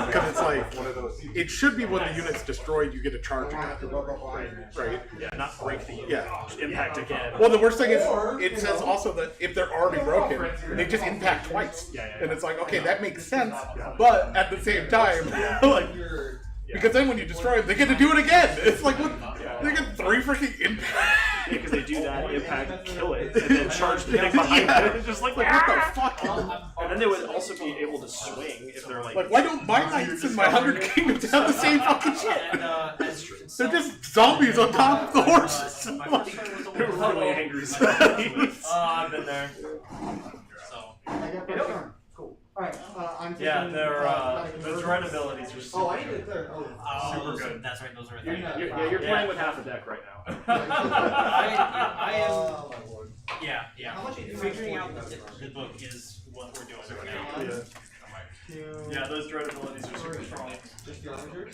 S3: because it's like it should be when the unit's destroyed you get a charge again, right?
S1: Yeah, not break the unit.
S3: Yeah,
S1: impact again.
S3: Well, the worst thing is it says also that if they're already broken, they just impact twice, and it's like okay, that makes sense, but at the same time, like. Because then when you destroy them, they get to do it again. It's like what? They get 3 freaking impacts.
S1: Yeah, because they do that impact, kill it, and then charge the thing behind it. It's just like what the fuck? And then they would also be able to swing if they're like.
S3: Like why don't my knights and my 100 kingdoms have the same fucking shit? They're just zombies on top of the horses.
S1: They're really angry.
S4: I've been there.
S8: Cool. Alright, I'm taking...
S4: Yeah, the dread abilities are super
S8: I need to clear.
S4: super good. That's right, those are
S1: You're playing with half a deck right now.
S4: I am... Yeah.
S8: How much are you
S4: Figuring out the book is what we're doing right now. Yeah, those dread abilities are super strong.